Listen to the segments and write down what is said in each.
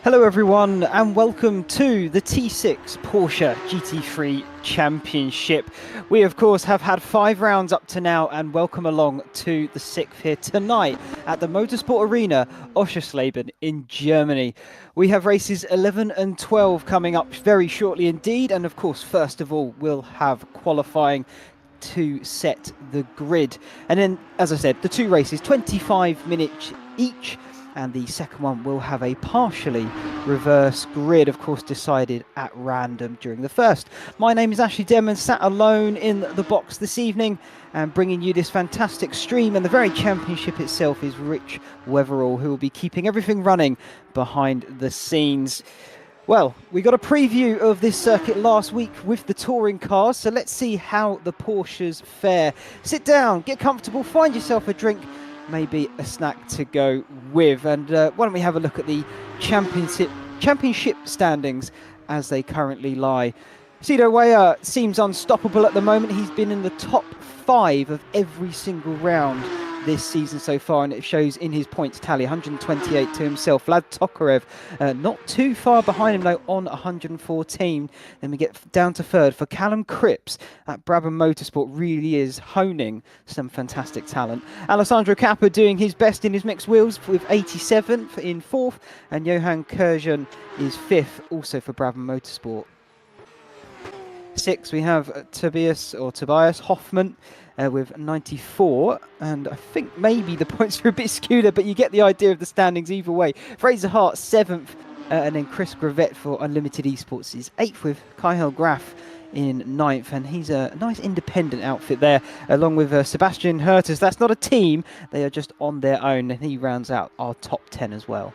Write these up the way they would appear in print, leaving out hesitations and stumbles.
Hello everyone and welcome to the T6 Porsche GT3 Championship. We of course have had 5 rounds up to now and welcome along to the 6th here tonight at the Motorsport Arena, Oschersleben in Germany. We have races 11 and 12 coming up very shortly indeed, and of course first of all we'll have qualifying to set the grid. And then, as I said, the 2 races, 25 minutes each. And the second one will have a partially reverse grid, of course, decided at random during the first. My name is Ashley Denman, sat alone in the box this evening and bringing you this fantastic stream. And the very championship itself is Rich Weatherall, who will be keeping everything running behind the scenes. Well, we got a preview of this circuit last week with the touring cars, so let's see how the Porsches fare. Sit down, get comfortable, find yourself a drink, maybe a snack to go with, and why don't we have a look at the championship standings as they currently lie. Cedo Weyer seems unstoppable at the moment. He's been in the top 5 of every single round this season so far, and it shows in his points tally, 128 to himself. Vlad Tokarev not too far behind him though on 114. Then we get down to third for Callum Cripps at Brabham Motorsport. Really is honing some fantastic talent. Alessandro Cappa doing his best in his mixed wheels with 87 in 4th, and Johan Kurjan is 5th also for Brabham Motorsport. 6th we have Tobias Hoffman with 94, and I think maybe the points are a bit skewed, but you get the idea of the standings either way. Fraser Hart 7th, and then Chris Gravett for Unlimited Esports is 8th with Kyle Graf in 9th, and he's a nice independent outfit there, along with Sebastian Herters. That's not a team, they are just on their own, and he rounds out our top 10 as well.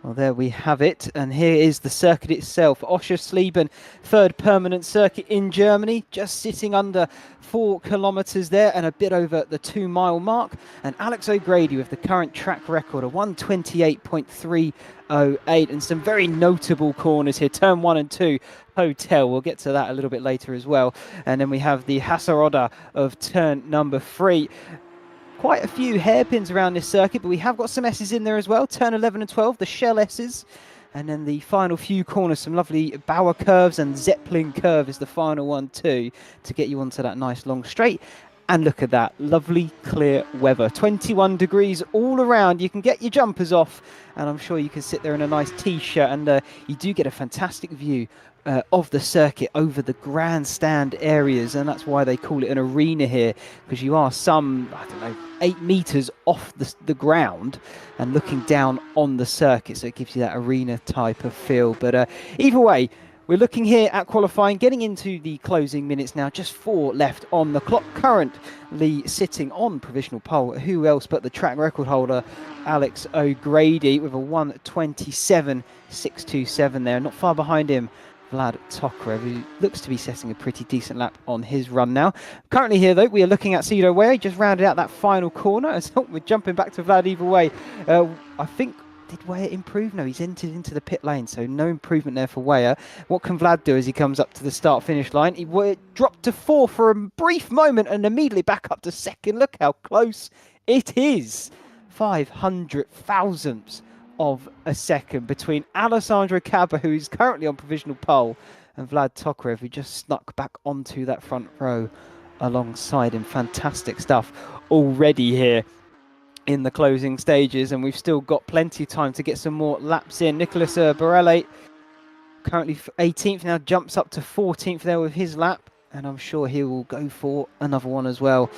Well, there we have it, and here is the circuit itself. Oschersleben, 3rd permanent circuit in Germany, just sitting under 4 kilometres there and a bit over the 2-mile mark. And Alex O'Grady with the current track record of 128.308, and some very notable corners here. Turn 1 and 2, Hotel. We'll get to that a little bit later as well. And then we have the Hasseröder of turn number 3. Quite a few hairpins around this circuit, but we have got some S's in there as well. Turn 11 and 12, the Shell S's. And then the final few corners, some lovely Bauer curves, and Zeppelin curve is the final one too, to get you onto that nice long straight. And look at that, lovely clear weather. 21 degrees all around. You can get your jumpers off, and I'm sure you can sit there in a nice t-shirt, and you do get a fantastic view of the circuit over the grandstand areas, and that's why they call it an arena here, because you are some, I don't know, 8 meters off the ground and looking down on the circuit, so it gives you that arena type of feel. But either way, we're looking here at qualifying, getting into the closing minutes now. Just 4 left on the clock. Currently sitting on provisional pole. Who else but the track record holder, Alex O'Grady, with a 1:27.627 there. Not far behind him, Vlad Tokarev, who looks to be setting a pretty decent lap on his run now. Currently here, though, we are looking at Cedo Weyer. He just rounded out that final corner. And so we're jumping back to Vlad either way. I think, did Weyer improve? No, he's entered into the pit lane, so no improvement there for Weyer. What can Vlad do as he comes up to the start-finish line? He dropped to 4 for a brief moment and immediately back up to 2nd. Look how close it is. 500 thousandths of a second between Alessandro Cappa, who is currently on provisional pole, and Vlad Tokarev, who just snuck back onto that front row alongside him. Fantastic stuff already here in the closing stages, and we've still got plenty of time to get some more laps in. Nicholas Borelli, currently 18th, now jumps up to 14th there with his lap, and I'm sure he will go for another one as well.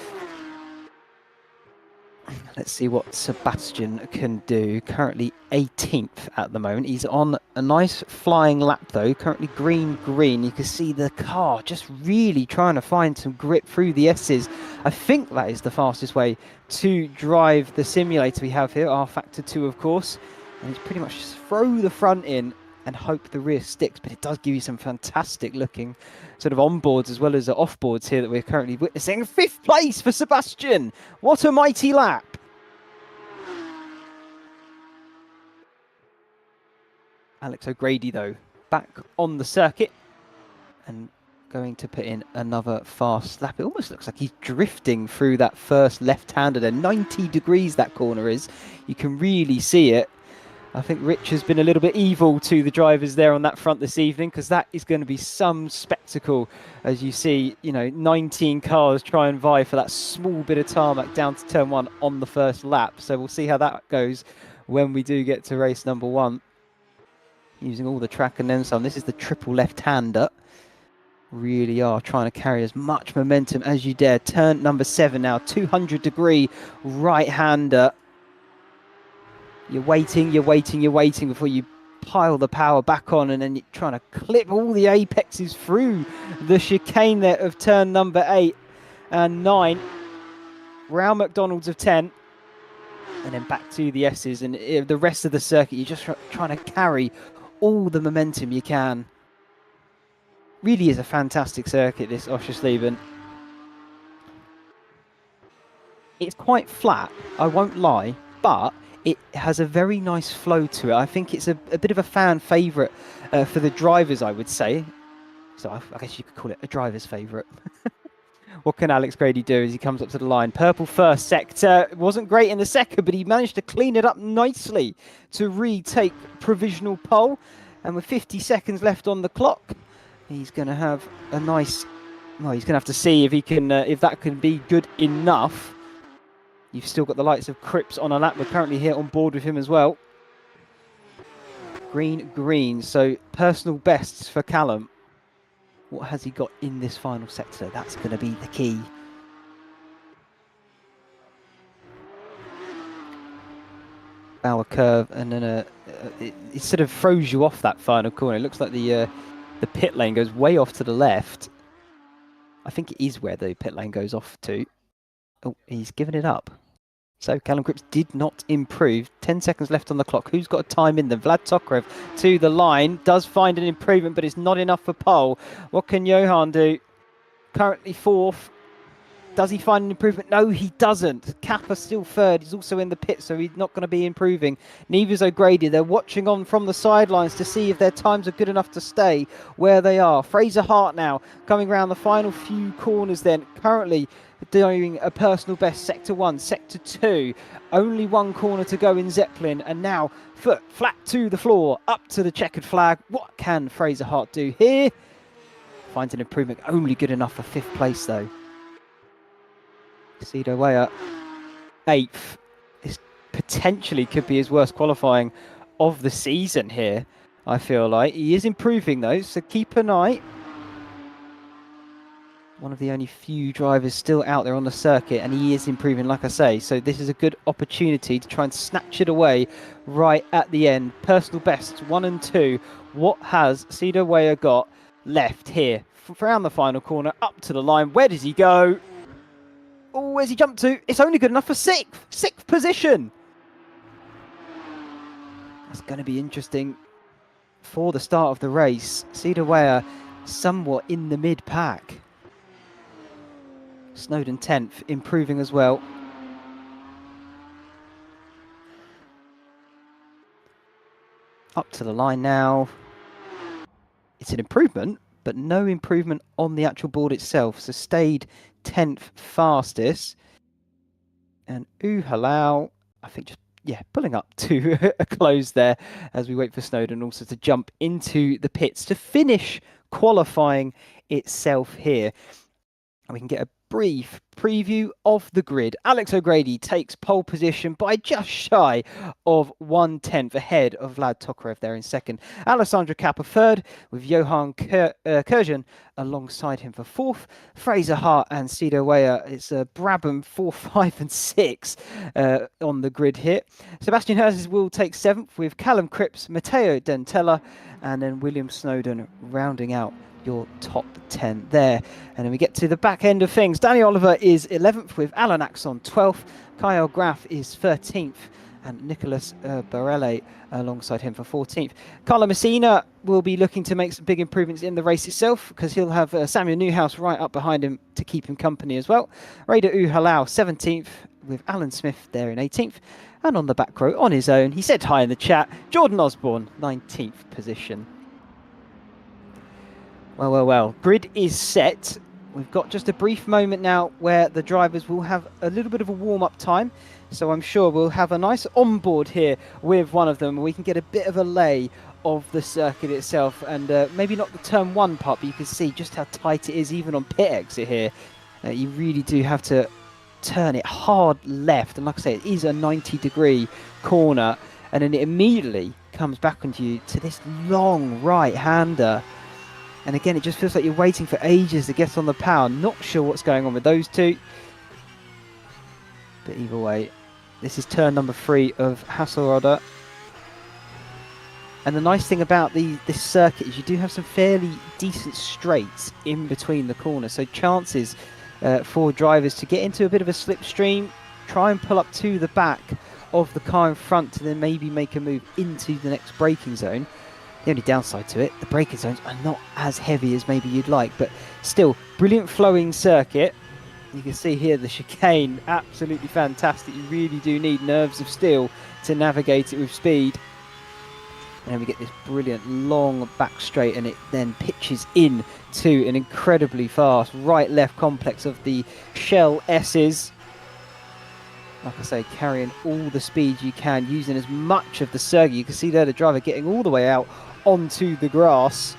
Let's see what Sebastian can do. Currently 18th at the moment. He's on a nice flying lap though. Currently green. You can see the car just really trying to find some grip through the S's. I think that is the fastest way to drive the simulator we have here. rFactor 2, of course. And it's pretty much just throw the front in and hope the rear sticks, but it does give you some fantastic looking sort of onboards as well as offboards here that we're currently witnessing. 5th place for Sebastian. What a mighty lap. Alex O'Grady, though, back on the circuit and going to put in another fast lap. It almost looks like he's drifting through that first left-hander there. 90 degrees that corner is. You can really see it. I think Rich has been a little bit evil to the drivers there on that front this evening, because that is going to be some spectacle as you see, 19 cars try and vie for that small bit of tarmac down to turn 1 on the first lap. So we'll see how that goes when we do get to race number 1. Using all the track and then some. This is the triple left-hander. Really are trying to carry as much momentum as you dare. Turn number 7 now, 200-degree right-hander. You're waiting before you pile the power back on, and then you're trying to clip all the apexes through the chicane there of turn number 8 and 9. Round McDonald's of 10, and then back to the S's, and the rest of the circuit, you're just trying to carry all the momentum you can. Really is a fantastic circuit, this Oschersleben. It's quite flat, I won't lie, but it has a very nice flow to it. I think it's a bit of a fan favourite for the drivers, I would say. So I guess you could call it a driver's favourite. What can Alex Grady do as he comes up to the line? Purple first sector. Wasn't great in the second, but he managed to clean it up nicely to retake provisional pole. And with 50 seconds left on the clock, he's going to have a nice... Well, he's going to have to see if he can, if that can be good enough. You've still got the likes of Cripps on a lap. We're currently here on board with him as well. Green. So personal bests for Callum. What has he got in this final sector? That's going to be the key. Bower curve, and then it sort of throws you off that final corner. It looks like the pit lane goes way off to the left. I think it is where the pit lane goes off to. Oh, he's given it up. So Callum Cripps did not improve. 10 seconds left on the clock. Who's got a time in them? Vlad Tokrev to the line. Does find an improvement, but it's not enough for pole. What can Johan do? Currently 4th. Does he find an improvement? No, he doesn't. Kappa still 3rd. He's also in the pit, so he's not going to be improving. Neither's O'Grady. They're watching on from the sidelines to see if their times are good enough to stay where they are. Fraser Hart now coming around the final few corners then. Currently doing a personal best, sector 1, sector 2. Only one corner to go in Zeppelin, and now foot flat to the floor, up to the checkered flag. What can Fraser Hart do here? Finds an improvement, only good enough for 5th place though. Cedo Weyer, 8th. This potentially could be his worst qualifying of the season here, I feel like. He is improving though, so keep an eye. One of the only few drivers still out there on the circuit, and he is improving, like I say. So this is a good opportunity to try and snatch it away right at the end. Personal bests 1 and 2. What has Cedo Weyer got left here? Around the final corner, up to the line. Where does he go? Oh, where's he jumped to? It's only good enough for 6th. 6th position. That's going to be interesting for the start of the race. Cedo Weyer somewhat in the mid-pack. Snowden 10th, improving as well. Up to the line now. It's an improvement, but no improvement on the actual board itself. So stayed 10th fastest. And Halal, I think just, pulling up to a close there as we wait for Snowden also to jump into the pits to finish qualifying itself here. And we can get a brief preview of the grid. Alex O'Grady takes pole position by just shy of 1/10 ahead of Vlad Tokrev there in 2nd. Alessandro Kappa 3rd, with Johan Kurjan alongside him for 4th. Fraser Hart and Cedo Weyer. It's Brabham 4, 5 and 6 on the grid here. Sebastian Herzes will take 7th with Callum Cripps, Matteo Dentella, and then William Snowden rounding out your top 10 there. And then we get to the back end of things. Danny Oliver is 11th with Alan Axon 12th. Kyle Graff is 13th, and Nicholas Barelle alongside him for 14th. Carlo Messina will be looking to make some big improvements in the race itself, because he'll have Samuel Newhouse right up behind him to keep him company as well. Raider Halal 17th with Alan Smith there in 18th. And on the back row on his own, he said hi in the chat, Jordan Osborne, 19th position. Well. Grid is set. we've got just a brief moment now where the drivers will have a little bit of a warm-up time. So I'm sure we'll have a nice onboard here with one of them. We can get a bit of a lay of the circuit itself, and maybe not the turn one part, but you can see just how tight it is even on pit exit here. You really do have to turn it hard left, and like I say, it is a 90-degree corner, and then it immediately comes back onto you to this long right-hander. And again, it just feels like you're waiting for ages to get on the power. Not sure what's going on with those two. But either way, this is turn number 3 of Hasselrode. And the nice thing about this circuit is you do have some fairly decent straights in between the corners. So chances for drivers to get into a bit of a slipstream, try and pull up to the back of the car in front to then maybe make a move into the next braking zone. The only downside to it, the braking zones are not as heavy as maybe you'd like, but still, brilliant flowing circuit. You can see here the chicane, absolutely fantastic. You really do need nerves of steel to navigate it with speed. And then we get this brilliant long back straight, and it then pitches in to an incredibly fast right-left complex of the Shell S's. Like I say, carrying all the speed you can, using as much of the circuit. You can see there the driver getting all the way out onto the grass.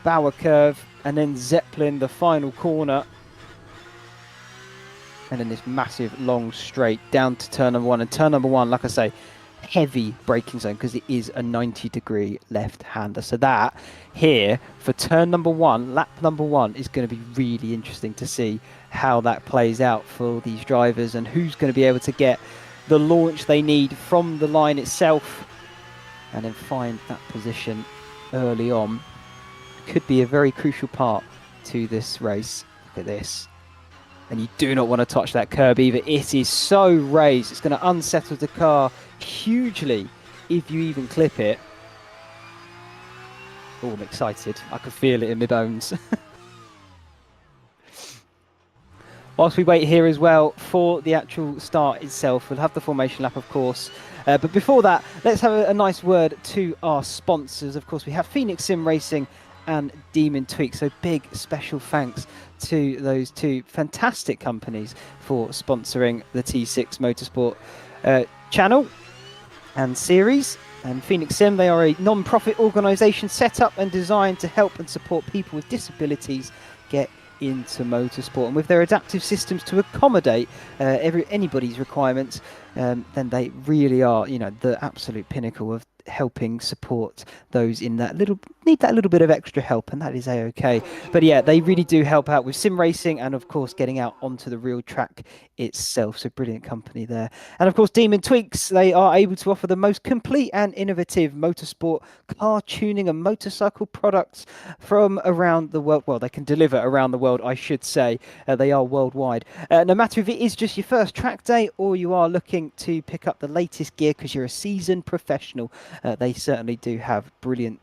Bauer curve, and then Zeppelin, the final corner. And then this massive long straight down to turn number 1. And turn number 1, like I say, heavy braking zone because it is a 90-degree left-hander. So that here for turn number 1, lap number 1, is going to be really interesting to see how that plays out for these drivers and who's going to be able to get the launch they need from the line itself and then find that position early on. Could be a very crucial part to this race. Look at this. And you do not want to touch that curb either. It is so raised. It's going to unsettle the car hugely if you even clip it. Oh, I'm excited. I can feel it in my bones. Whilst we wait here as well for the actual start itself, we'll have the formation lap, of course. But before that, let's have a nice word to our sponsors. Of course, we have Phoenix Sim Racing and Demon Tweak. So big special thanks to those two fantastic companies for sponsoring the T6 Motorsport channel and series. And Phoenix Sim, they are a non-profit organisation set up and designed to help and support people with disabilities get into motorsport, and with their adaptive systems to accommodate anybody's requirements, then they really are, you know, the absolute pinnacle of helping support those in that need that little bit of extra help, and that is a-okay. But yeah, they really do help out with sim racing and of course getting out onto the real track itself. So brilliant company there. And of course Demon Tweaks, they are able to offer the most complete and innovative motorsport car tuning and motorcycle products from around the world. Well, they can deliver around the world, I should say. They are worldwide. No matter if it is just your first track day or you are looking to pick up the latest gear because you're a seasoned professional, they certainly do have brilliant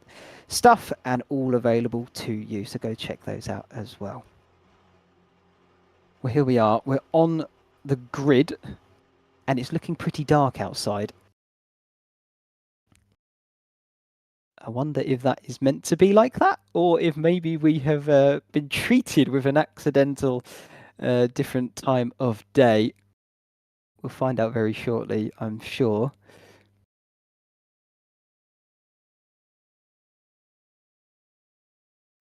stuff and all available to you. So go check those out as well. Well, here we are. We're on the grid and it's looking pretty dark outside. I wonder if that is meant to be like that, or if maybe we have been treated with an accidental different time of day. We'll find out very shortly, I'm sure.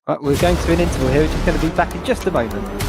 Right, we're going to an interval here, which is going to be back in just a moment.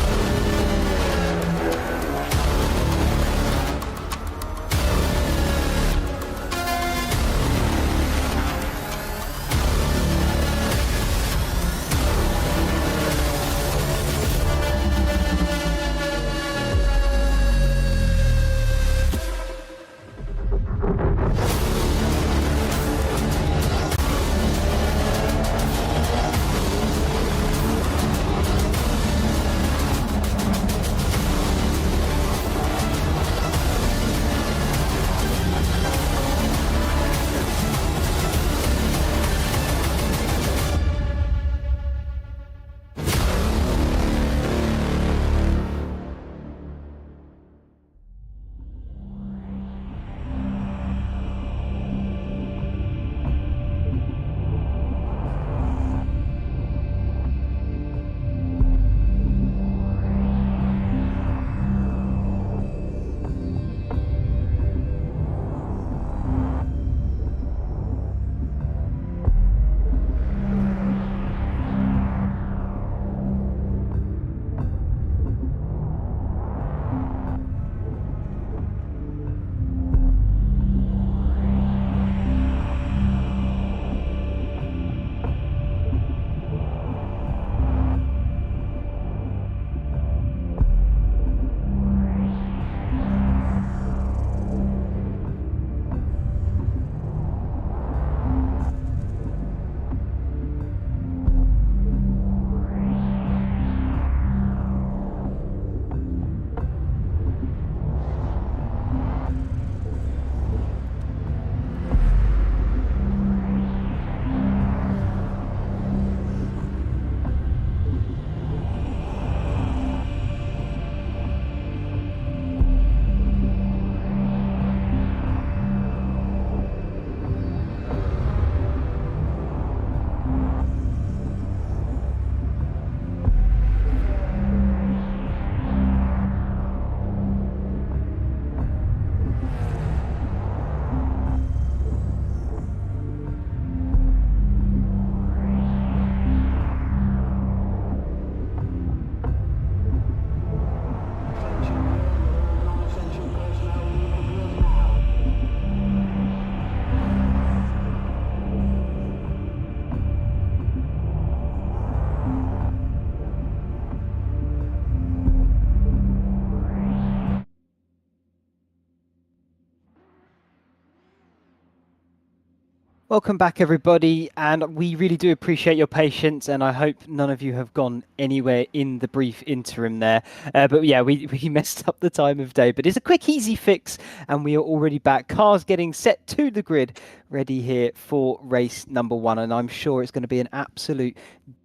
Welcome back, everybody, and we really do appreciate your patience, and I hope none of you have gone anywhere in the brief interim there. But yeah, we messed up the time of day, but it's a quick, easy fix, and we are already back. Cars getting set to the grid, ready here for race number 1, and I'm sure it's going to be an absolute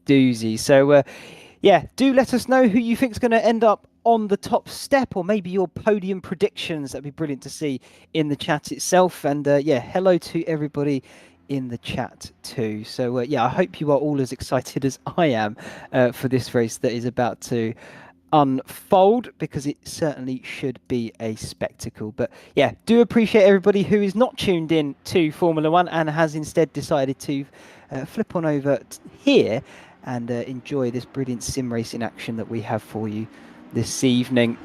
doozy. So yeah, do let us know who you think is going to end up on the top step, or maybe your podium predictions. That'd be brilliant to see in the chat itself. And yeah, hello to everybody in the chat too. So yeah, I hope you are all as excited as I am for this race that is about to unfold, because it certainly should be a spectacle. But yeah, do appreciate everybody who is not tuned in to Formula One and has instead decided to flip on over here and enjoy this brilliant sim racing action that we have for you this evening.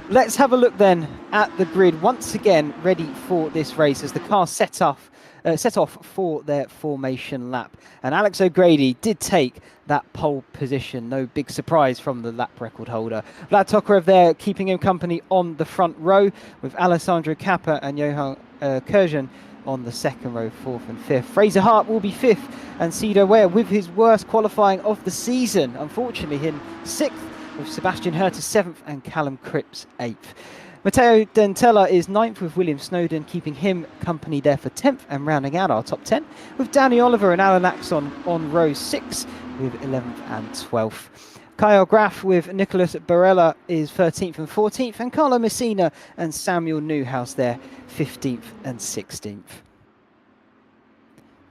Let's have a look then at the grid once again, ready for this race as the cars set off for their formation lap. And Alex O'Grady did take that pole position. No big surprise from the lap record holder. Vlad Tokarev there keeping him company on the front row, with Alessandro Cappa and Johan Kurjan on the second row, 4th and 5th. Fraser Hart will be 5th, and Cedar Ware with his worst qualifying of the season, unfortunately, in 6th, with Sebastian Herter 7th and Callum Cripps 8th. Matteo Dentella is 9th, with William Snowden keeping him company there for 10th, and rounding out our top 10 with Danny Oliver and Alan Axon on row 6 with 11th and 12th. Kyle Graff with Nicholas Barella is 13th and 14th, and Carlo Messina and Samuel Newhouse there 15th and 16th.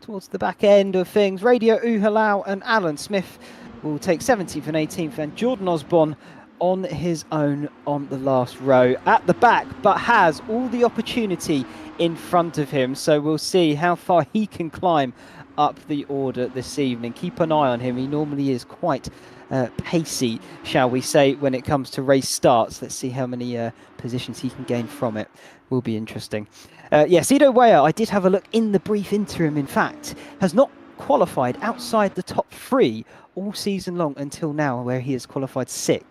Towards the back end of things, Radio Uhalau and Alan Smith will take 17th and 18th, and Jordan Osborne on his own on the last row at the back, but has all the opportunity in front of him. So we'll see how far he can climb up the order this evening. Keep an eye on him. He normally is quite pacey, shall we say, when it comes to race starts. Let's see how many positions he can gain from it. Will be interesting. Yes, Edo Weyer, I did have a look in the brief interim, in fact, has not qualified outside the top 3 all season long until now, where he has qualified 6th.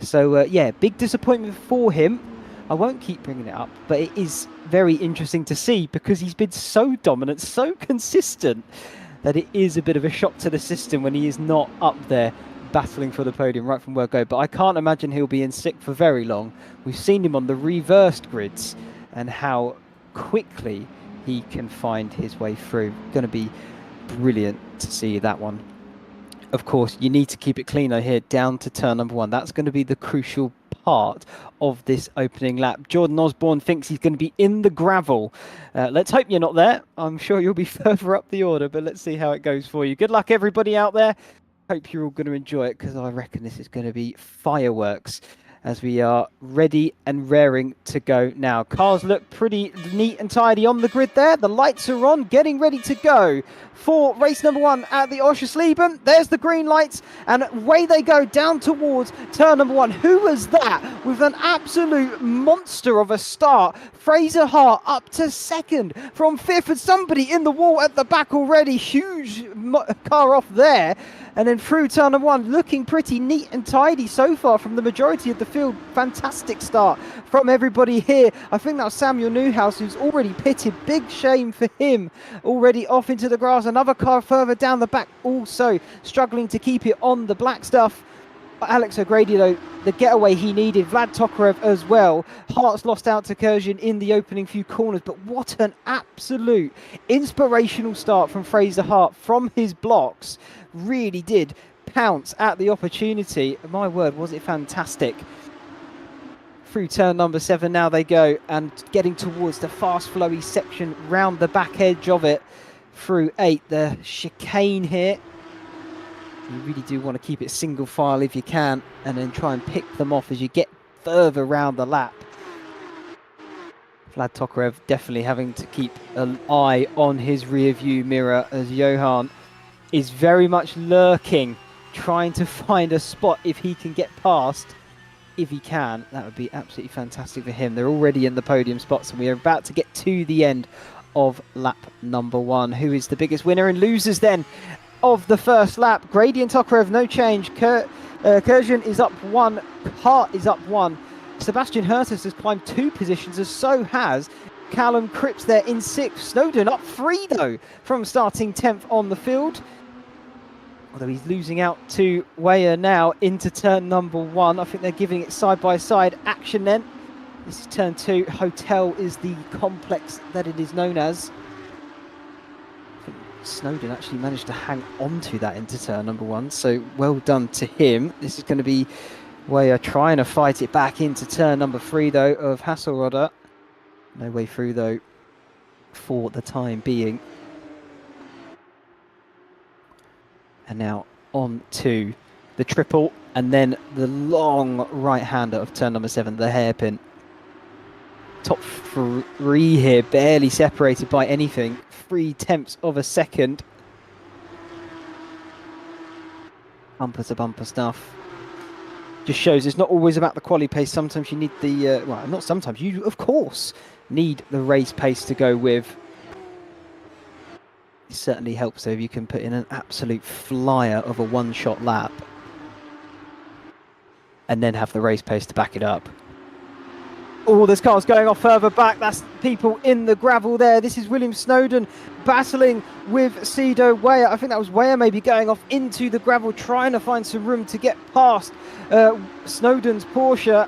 So yeah, big disappointment for him. I won't keep bringing it up, but it is very interesting to see, because he's been so dominant, so consistent, that it is a bit of a shock to the system when he is not up there battling for the podium right from word go. But I can't imagine he'll be in 6th for very long. We've seen him on the reversed grids and how quickly he can find his way through. Going to be brilliant to see that one. Of course, you need to keep it clean though here down to turn number 1. That's going to be the crucial part of this opening lap. Jordan Osborne thinks he's going to be in the gravel. Let's hope you're not there. I'm sure you'll be further up the order, but let's see how it goes for you. Good luck, everybody out there. Hope you're all going to enjoy it, because I reckon this is going to be fireworks as we are ready and raring to go now. Cars look pretty neat and tidy on the grid there. The lights are on, getting ready to go for race number 1 at the Oschersleben. There's the green lights, and away they go down towards turn number 1. Who was that? With an absolute monster of a start. Fraser Hart up to 2nd from 5th, and somebody in the wall at the back already. Huge car off there. And then through turn number 1, looking pretty neat and tidy so far from the majority of the field. Fantastic start from everybody here. I think that was Samuel Newhouse, who's already pitted. Big shame for him. Already off into the grass. Another car further down the back also struggling to keep it on the black stuff. Alex O'Grady, though, the getaway he needed. Vlad Tokarev as well. Hart's lost out to Kurjan in the opening few corners, but what an absolute inspirational start from Fraser Hart from his blocks. Really did pounce at the opportunity. My word, was it fantastic. Through turn number 7 now they go, and getting towards the fast flowy section round the back edge of it. Through 8, the chicane here. You really do want to keep it single file if you can, and then try and pick them off as you get further round the lap. Vlad Tokarev definitely having to keep an eye on his rear view mirror, as Johan is very much lurking, trying to find a spot if he can get past. If he can, that would be absolutely fantastic for him. They're already in the podium spots, and we are about to get to the end of lap number 1. Who is the biggest winner and losers then of the first lap? Grady and Tokarev, no change. Kurjan is up 1. Hart is up 1. Sebastian Hertus has climbed 2 positions, as so has Callum Cripps there in 6th. Snowden up 3 though from starting 10th on the field. Although he's losing out to Weyer now into turn number 1. I think they're giving it side by side action then. This is turn 2. Hotel is the complex that it is known as. I think Snowden actually managed to hang on to that into turn number 1, so well done to him. This is going to be Weyer trying to fight it back into turn number 3 though of Hasselrodder. No way through though for the time being. And now on to the triple, and then the long right-hander of turn number 7, the hairpin. Top 3 here, barely separated by anything. 0.3 of a second. Bumper to bumper stuff. Just shows it's not always about the quali pace. Sometimes you need the, well, not sometimes, you of course need the race pace to go with. It certainly helps though if you can put in an absolute flyer of a one-shot lap and then have the race pace to back it up. Oh, there's cars going off further back. That's people in the gravel there. This is William Snowden battling with Cedo Weyer. I think that was Weyer maybe going off into the gravel, trying to find some room to get past Snowden's Porsche.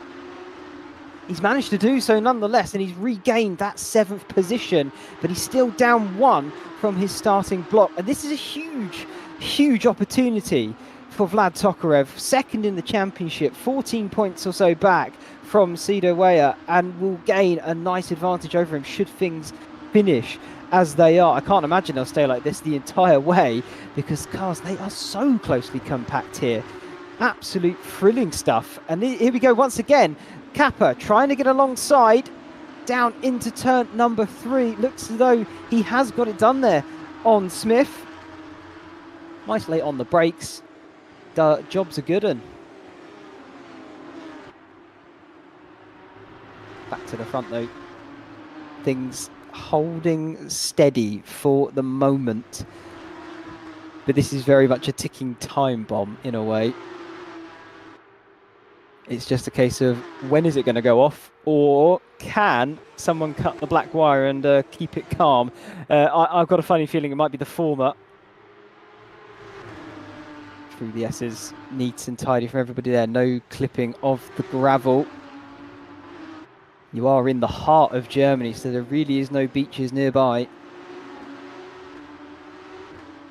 He's managed to do so nonetheless, and he's regained that 7th position, but he's still down 1 from his starting block. And this is a huge, huge opportunity for Vlad Tokarev. 2nd in the championship, 14 points or so back from Cedo Weyer, and will gain a nice advantage over him should things finish as they are. I can't imagine they'll stay like this the entire way, because cars, they are so closely compact here. Absolute thrilling stuff. And here we go once again. Kappa trying to get alongside down into turn number 3. Looks as though he has got it done there on Smith. Nice late on the brakes. The job's a good one. Back to the front though. Things holding steady for the moment. But this is very much a ticking time bomb in a way. It's just a case of when is it going to go off, or can someone cut the black wire and keep it calm? I've got a funny feeling it might be the former. Through the S's, neat and tidy from everybody there. No clipping of the gravel. You are in the heart of Germany, so there really is no beaches nearby.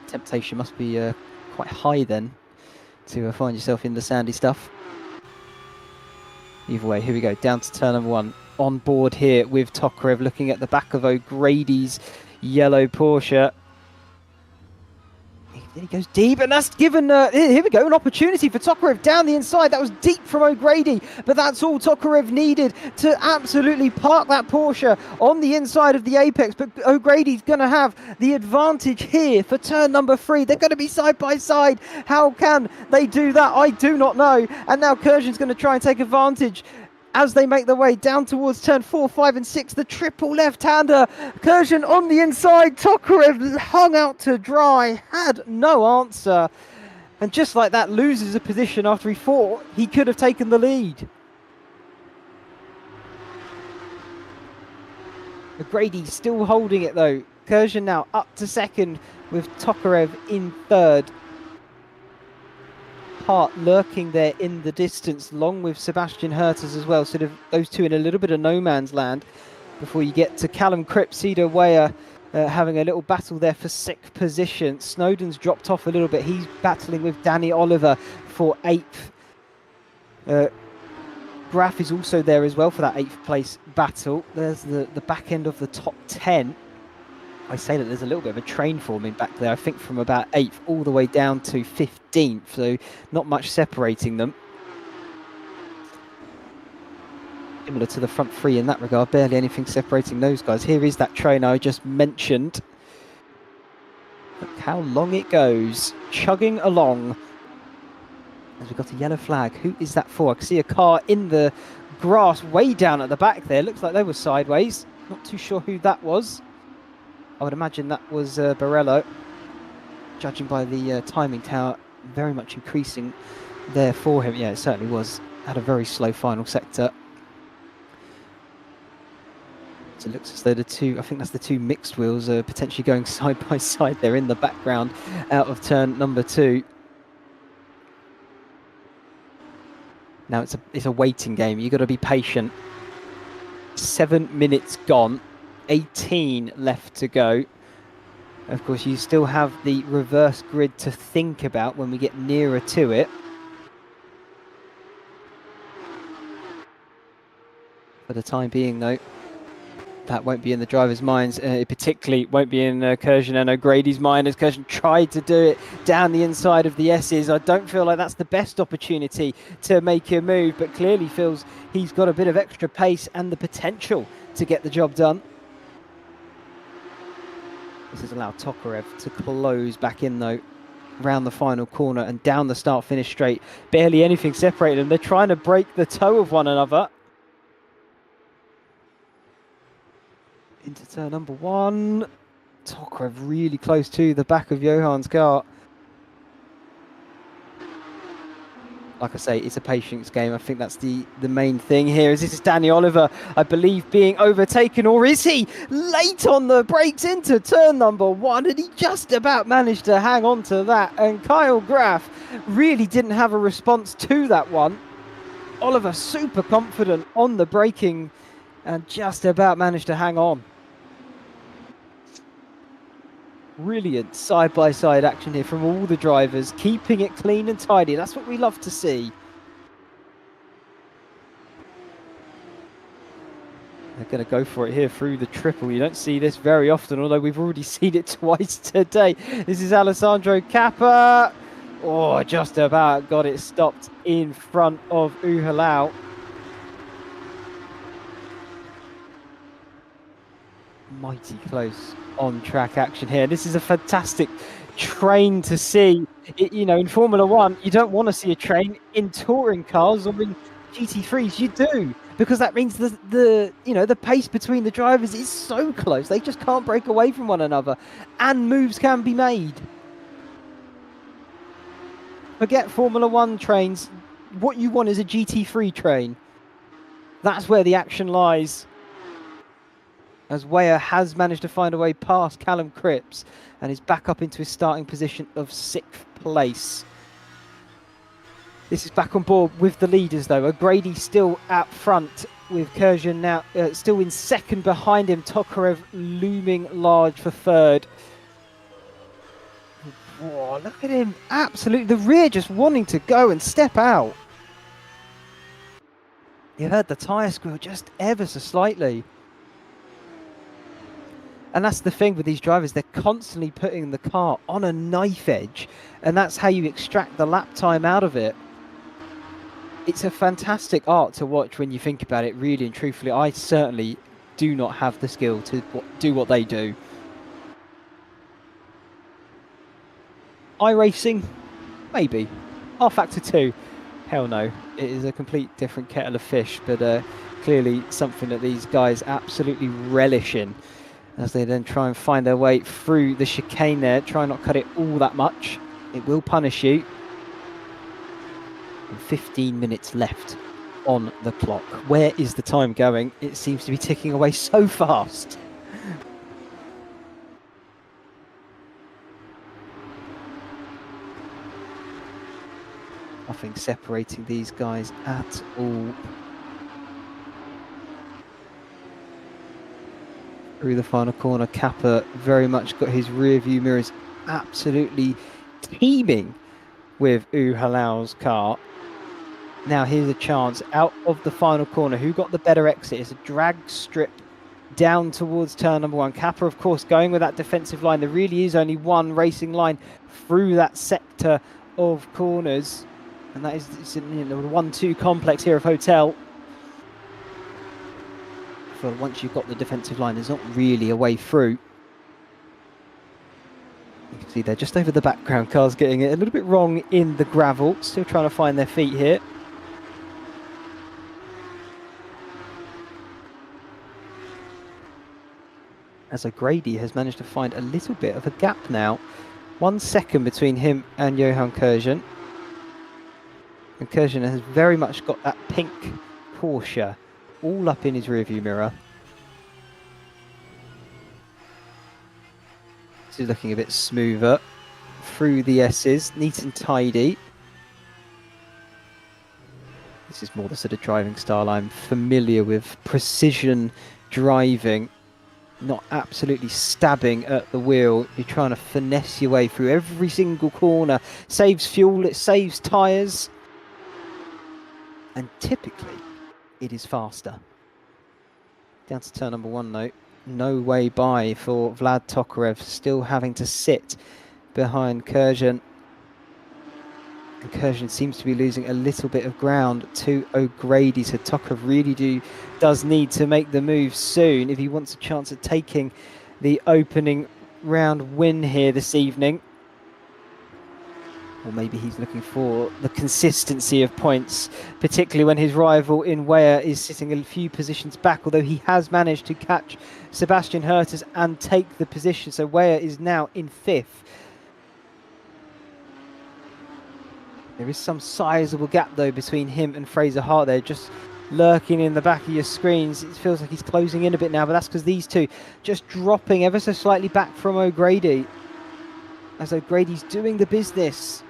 Temptation must be quite high then to find yourself in the sandy stuff. Either way, here we go, down to turn number 1. On board here with Tokarev, looking at the back of O'Grady's yellow Porsche. He goes deep, and that's given, here we go, an opportunity for Tokarev down the inside. That was deep from O'Grady, but that's all Tokarev needed to absolutely park that Porsche on the inside of the apex. But O'Grady's going to have the advantage here for turn number 3. They're going to be side by side. How can they do that? I do not know. And now Kurjan's going to try and take advantage as they make their way down towards turn 4, 5 and 6. The triple left-hander. Kurjan on the inside. Tokarev hung out to dry. Had no answer. And just like that, loses a position after he thought he could have taken the lead. O'Grady still holding it though. Kurjan now up to 2nd with Tokarev in 3rd. Hart lurking there in the distance, along with Sebastian Herters as well. Sort of those two in a little bit of no man's land before you get to Callum Cripps, Cedo Weyer having a little battle there for 6th position. Snowden's dropped off a little bit. He's battling with Danny Oliver for 8th. Graf is also there as well for that 8th place battle. There's the back end of the top 10. I say that there's a little bit of a train forming back there, I think from about 8th all the way down to 15th, so not much separating them. Similar to the front 3 in that regard, barely anything separating those guys. Here is that train I just mentioned. Look how long it goes, chugging along. As we've got a yellow flag, who is that for? I can see a car in the grass way down at the back there. Looks like they were sideways, not too sure who that was. I would imagine that was Barello, judging by the timing tower, very much increasing there for him. Yeah, it certainly was. Had a very slow final sector. So it looks as though the two, I think that's the two mixed wheels, are potentially going side by side there in the background out of turn number 2. Now it's a waiting game. You've got to be patient. 7 minutes gone, 18 left to go. Of course, you still have the reverse grid to think about when we get nearer to it. For the time being, though, that won't be in the drivers' minds. It particularly won't be in Kurjan and O'Grady's mind, as Kurjan tried to do it down the inside of the S's. I don't feel like that's the best opportunity to make a move, but clearly feels he's got a bit of extra pace and the potential to get the job done. This has allowed Tokarev to close back in, though, round the final corner and down the start-finish straight. Barely anything separated them. They're trying to break the toe of one another. Into turn number 1. Tokarev really close to the back of Johan's car. Like I say, it's a patience game. I think that's the main thing here. This is Danny Oliver, I believe, being overtaken, or is he late on the brakes into turn number 1? And he just about managed to hang on to that. And Kyle Graf really didn't have a response to that one. Oliver super confident on the braking and just about managed to hang on. Brilliant side-by-side action here from all the drivers, keeping it clean and tidy. That's what we love to see. They're going to go for it here through the triple. You don't see this very often, although we've already seen it twice today. This is Alessandro Cappa. Oh, just about got it stopped in front of Uhalau. Mighty close on-track action here. This is a fantastic train to see. You know, in Formula 1, you don't want to see a train. In touring cars or in GT3s, you do, because that means the pace between the drivers is so close. They just can't break away from one another, and moves can be made. Forget Formula 1 trains. What you want is a GT3 train. That's where the action lies. As Weyer has managed to find a way past Callum Cripps and is back up into his starting position of 6th place. This is back on board with the leaders, though. O'Grady still out front, with Kurjan now still in 2nd behind him. Tokarev looming large for 3rd. Whoa, look at him. Absolutely. The rear just wanting to go and step out. You heard the tyre squeal just ever so slightly. And that's the thing with these drivers, they're constantly putting the car on a knife edge, and that's how you extract the lap time out of it. It's a fantastic art to watch when you think about it, really and truthfully. I certainly do not have the skill to do what they do. iRacing? Maybe. rFactor 2? Hell no. It is a complete different kettle of fish, but clearly something that these guys absolutely relish in, as they then try and find their way through the chicane there. Try not cut it all that much. It will punish you. And 15 minutes left on the clock. Where is the time going? It seems to be ticking away so fast. Nothing separating these guys at all. Through the final corner, Kappa very much got his rear view mirrors absolutely teeming with Uhalau's car. Now here's a chance out of the final corner. Who got the better exit? It's a drag strip down towards turn number 1. Kappa, of course, going with that defensive line. There really is only one racing line through that sector of corners, and that is the 1-2 complex here of Hotel. For once you've got the defensive line, there's not really a way through. You can see they're just over the background. Cars getting it a little bit wrong in the gravel. Still trying to find their feet here. As O'Grady has managed to find a little bit of a gap now. 1 second between him and Johan Kurjan. And Kurjan has very much got that pink Porsche all up in his rearview mirror. is looking a bit smoother through the S's, neat and tidy. This is more the sort of driving style I'm familiar with. Precision driving, not absolutely stabbing at the wheel. You're trying to finesse your way through every single corner. Saves fuel, it saves tyres. And typically, it is faster. Down to turn number 1 though. No way by for Vlad Tokarev, still having to sit behind Kurjan. And Kurjan seems to be losing a little bit of ground to O'Grady, so Tokarev really does need to make the move soon if he wants a chance at taking the opening round win here this evening. Or maybe he's looking for the consistency of points, particularly when his rival in Weyer is sitting a few positions back, although he has managed to catch Sebastian Herters and take the position. So Weyer is now in 5th. There is some sizable gap, though, between him and Fraser Hart there, just lurking in the back of your screens. It feels like he's closing in a bit now, but that's because these two just dropping ever so slightly back from O'Grady, as O'Grady's doing the business.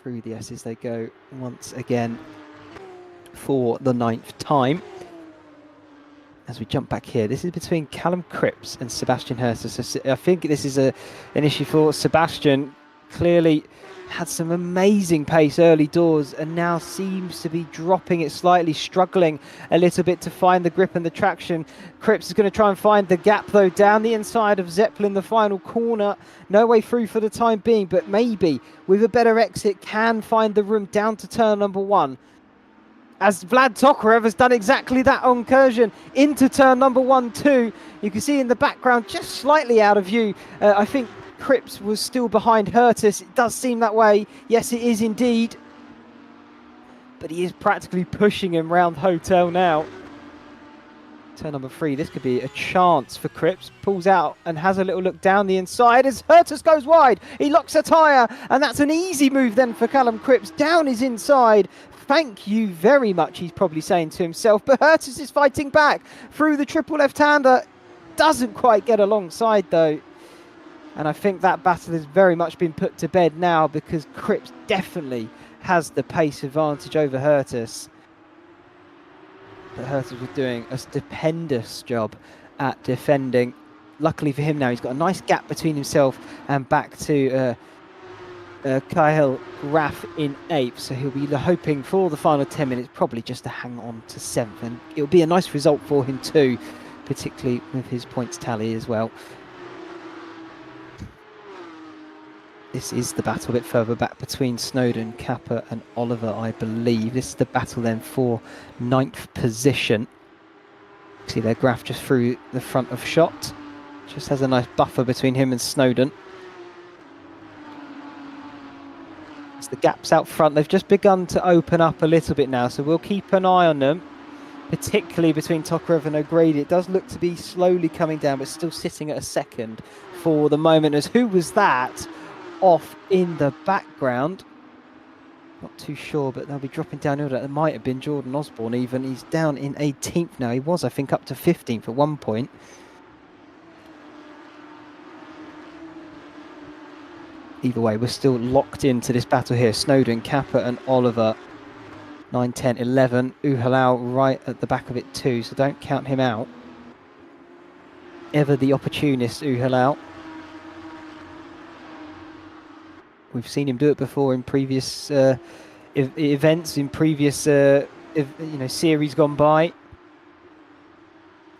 Through the S's they go once again for the 9th time. As we jump back here, this is between Callum Cripps and Sebastian Hurst. So I think this is an issue for Sebastian. Clearly had some amazing pace early doors and now seems to be dropping it slightly, struggling a little bit to find the grip and the traction. Cripps is going to try and find the gap though down the inside of Zeppelin, the final corner. No way through for the time being, but maybe with a better exit can find the room down to turn number 1. As Vlad Tokarev has done exactly that on Kurjan into turn number 1 too. You can see in the background, just slightly out of view, I think Cripps was still behind Hertus. It does seem that way. Yes, it is indeed. But he is practically pushing him round Hotel now. Turn number 3, this could be a chance for Cripps. Pulls out and has a little look down the inside as Hertus goes wide. He locks a tyre, and that's an easy move then for Callum Cripps. Down his inside. Thank you very much, he's probably saying to himself. But Hertus is fighting back through the triple left-hander. Doesn't quite get alongside though. And I think that battle has very much been put to bed now because Cripps definitely has the pace advantage over Hertus. But Hertus was doing a stupendous job at defending. Luckily for him now, he's got a nice gap between himself and back to Kyle Graff in 8th. So he'll be hoping for the final 10 minutes, probably just to hang on to 7th. And it'll be a nice result for him too, particularly with his points tally as well. This is the battle a bit further back between Snowden, Kappa and Oliver, I believe. This is the battle then for 9th position. See their graph just through the front of shot. Just has a nice buffer between him and Snowden. As the gaps out front, they've just begun to open up a little bit now, so we'll keep an eye on them, particularly between Tokarev and O'Grady. It does look to be slowly coming down, but still sitting at a 2nd for the moment. As who was that off in the background? Not too sure, but they'll be dropping down order. It might have been Jordan Osborne even. He's down in 18th now. He was, I think, up to 15th at one point. Either way, we're still locked into this battle here. Snowden, Kappa and Oliver. 9, 10, 11. Uhalau right at the back of it too, so don't count him out. Ever the opportunist, Uhalau. We've seen him do it before in previous events, in previous series gone by.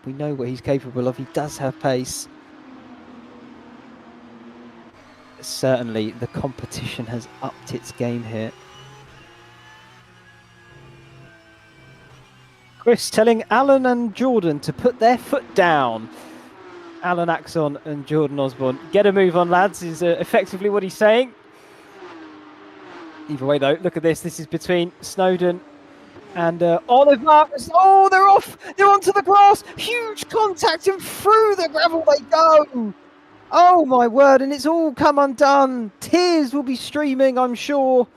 We know what he's capable of. He does have pace. Certainly, the competition has upped its game here. Chris telling Alan and Jordan to put their foot down. Alan Axon and Jordan Osborne. Get a move on, lads, is effectively what he's saying. Either way, though, look at this. This is between Snowden and Oliver. Oh, they're off. They're onto the grass. Huge contact and through the gravel they go. Oh, my word. And it's all come undone. Tears will be streaming, I'm sure.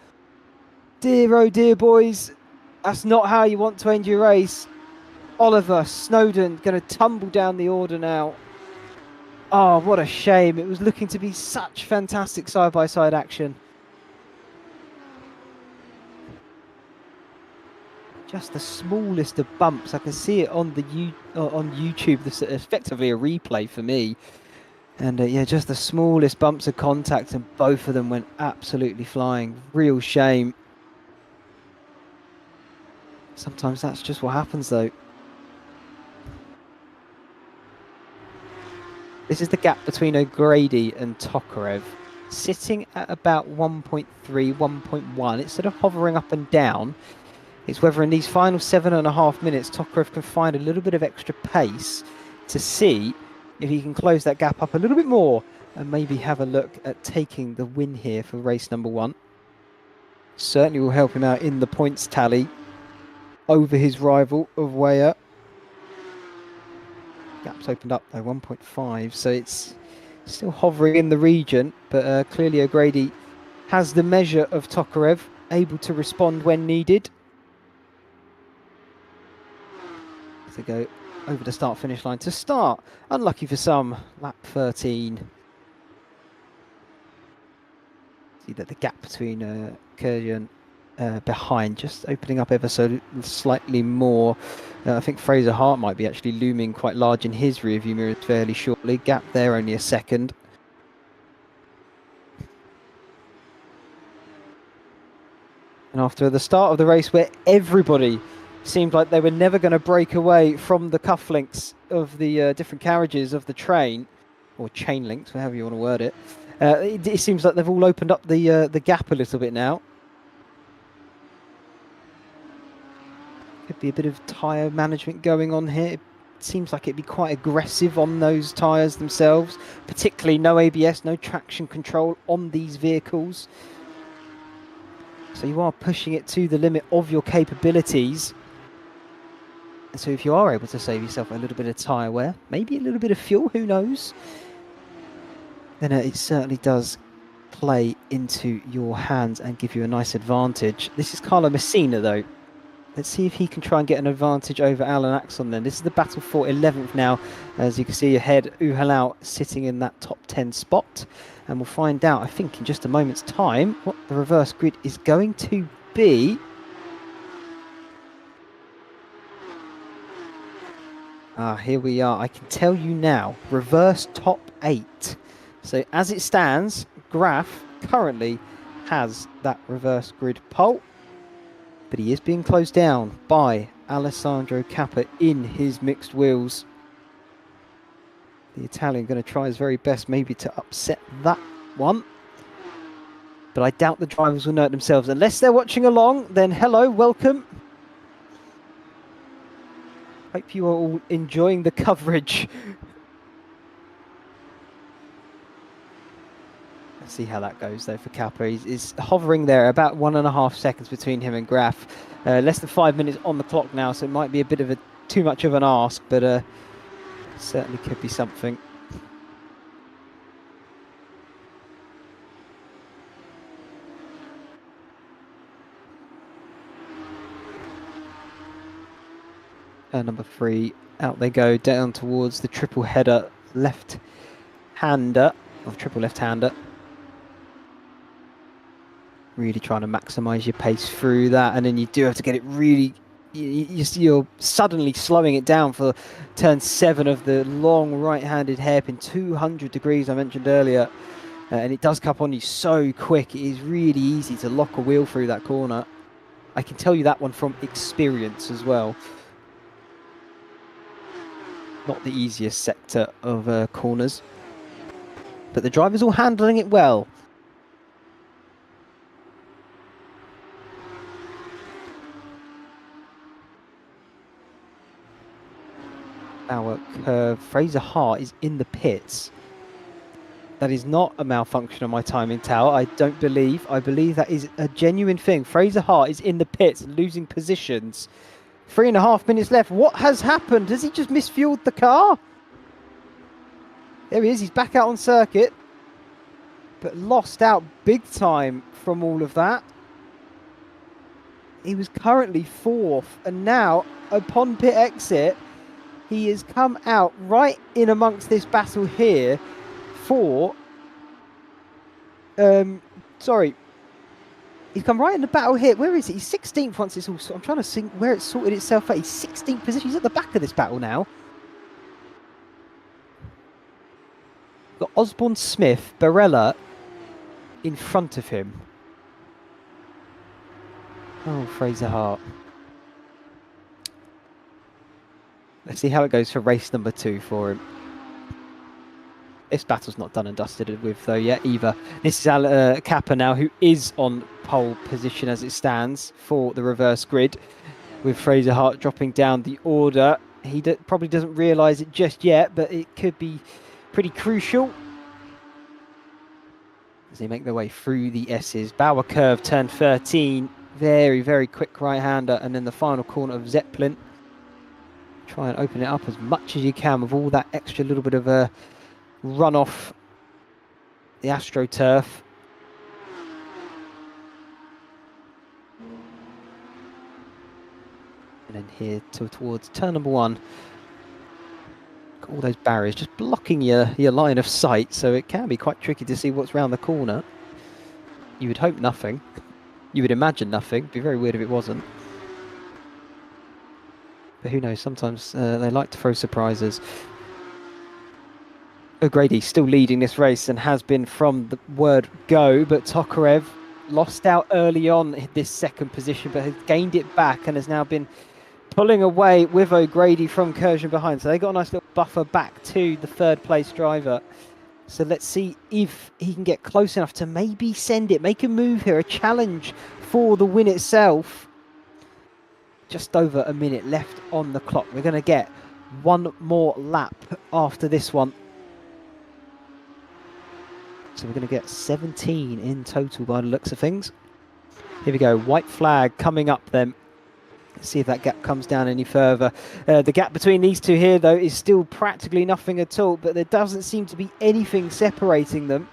Dear, oh dear, boys. That's not how you want to end your race. Oliver Snowden going to tumble down the order now. Oh, what a shame. It was looking to be such fantastic side-by-side action. Just the smallest of bumps. I can see it on the on YouTube. This is effectively a replay for me. And yeah, just the smallest bumps of contact, and both of them went absolutely flying. Real shame. Sometimes that's just what happens, though. This is the gap between O'Grady and Tokarev, sitting at about 1.3, 1.1. It's sort of hovering up and down. It's whether in these final 7.5 minutes, Tokarev can find a little bit of extra pace to see if he can close that gap up a little bit more and maybe have a look at taking the win here for race number 1. Certainly will help him out in the points tally over his rival of Weyer. Gap's opened up by 1.5, so it's still hovering in the region, but clearly O'Grady has the measure of Tokarev, able to respond when needed. To go over the start-finish line to start. Unlucky for some, lap 13. See that the gap between Kurjan behind just opening up ever so slightly more. I think Fraser Hart might be actually looming quite large in his rearview mirror fairly shortly. Gap there only a second. And after the start of the race where everybody seemed like they were never going to break away from the cufflinks of the different carriages of the train, or chain links, however you want to word it, it seems like they've all opened up the gap a little bit now. Could be a bit of tyre management going on here. It seems like it'd be quite aggressive on those tyres themselves, particularly no ABS, no traction control on these vehicles. So you are pushing it to the limit of your capabilities. And so if you are able to save yourself a little bit of tyre wear, maybe a little bit of fuel, who knows, then it certainly does play into your hands and give you a nice advantage. This is Carlo Messina, though. Let's see if he can try and get an advantage over Alan Axon then. This is the battle for 11th now. As you can see ahead, Uhalau sitting in that top 10 spot. And we'll find out, I think, in just a moment's time, what the reverse grid is going to be. Here we are. I can tell you now, reverse top 8. So as it stands, Graf currently has that reverse grid pole. But he is being closed down by Alessandro Cappa in his mixed wheels. The Italian going to try his very best maybe to upset that one. But I doubt the drivers will know it themselves. Unless they're watching along, then hello, welcome. Hope you are all enjoying the coverage. Let's see how that goes though for Cappa. He's hovering there about 1.5 seconds between him and Graf. Less than 5 minutes on the clock now, so it might be a bit of too much of an ask, but certainly could be something. Number 3, out they go down towards the triple header left-hander, or triple left-hander. Really trying to maximise your pace through that, and then you do have to get it really, you're suddenly slowing it down for turn 7 of the long right-handed hairpin, 200 degrees I mentioned earlier, and it does come on you so quick. It is really easy to lock a wheel through that corner. I can tell you that one from experience as well. Not the easiest sector of corners, but the driver's all handling it well. Our curve. Fraser Hart is in the pits. That is not a malfunction on my timing tower, I don't believe. I believe that is a genuine thing. Fraser Hart is in the pits, losing positions. 3.5 minutes left. What has happened? Has he just misfueled the car? There he is. He's back out on circuit, but lost out big time from all of that. He was currently 4th, and now, upon pit exit, he has come out right in amongst this battle here for... sorry. He's come right in the battle here. Where is he? He's 16th once it's all... I'm trying to think where it's sorted itself out. He's 16th position. He's at the back of this battle now. Got Osborne Smith, Barella in front of him. Oh, Fraser Hart. Let's see how it goes for race number 2 for him. This battle's not done and dusted with though yet either. This is Kappa now, who is on pole position as it stands for the reverse grid, with Fraser Hart dropping down the order. He probably doesn't realise it just yet, but it could be pretty crucial as they make their way through the S's. Bauer curve, turn 13. Very, very quick right-hander, and then the final corner of Zeppelin. Try and open it up as much as you can with all that extra little bit of a run off the AstroTurf. And then here towards turn number 1. Got all those barriers just blocking your line of sight, so it can be quite tricky to see what's round the corner. You would hope nothing. You would imagine nothing. It'd be very weird if it wasn't. But who knows, sometimes they like to throw surprises. O'Grady still leading this race and has been from the word go, but Tokarev lost out early on this second position, but has gained it back and has now been pulling away with O'Grady from Kurjan behind. So they got a nice little buffer back to the third place driver. So let's see if he can get close enough to maybe send it, make a move here, a challenge for the win itself. Just over a minute left on the clock. We're going to get one more lap after this one. So we're going to get 17 in total by the looks of things. Here we go, white flag coming up then. Let's see if that gap comes down any further. The gap between these two here, though, is still practically nothing at all, but there doesn't seem to be anything separating them.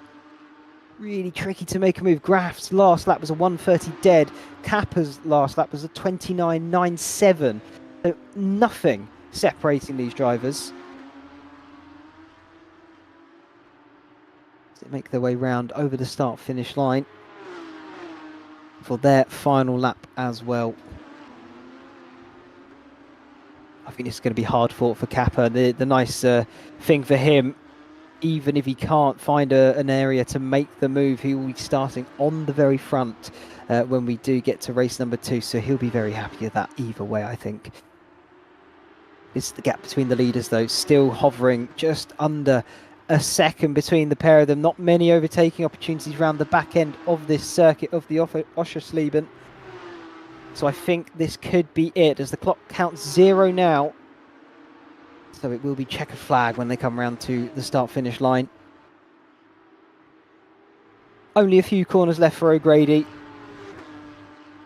Really tricky to make a move. Graf's last lap was a 1:30 dead. Kappa's last lap was a 29.97. So nothing separating these drivers. As they make their way round over the start-finish line for their final lap as well. I think this is going to be hard fought for Kappa. The nice thing for him, even if he can't find an area to make the move, he will be starting on the very front when we do get to race number 2. So he'll be very happy with that either way, I think. This is the gap between the leaders, though, still hovering just under a second between the pair of them. Not many overtaking opportunities around the back end of this circuit of the Oschersleben. So I think this could be it, as the clock counts 0 now. So it will be checkered flag when they come round to the start-finish line. Only a few corners left for O'Grady.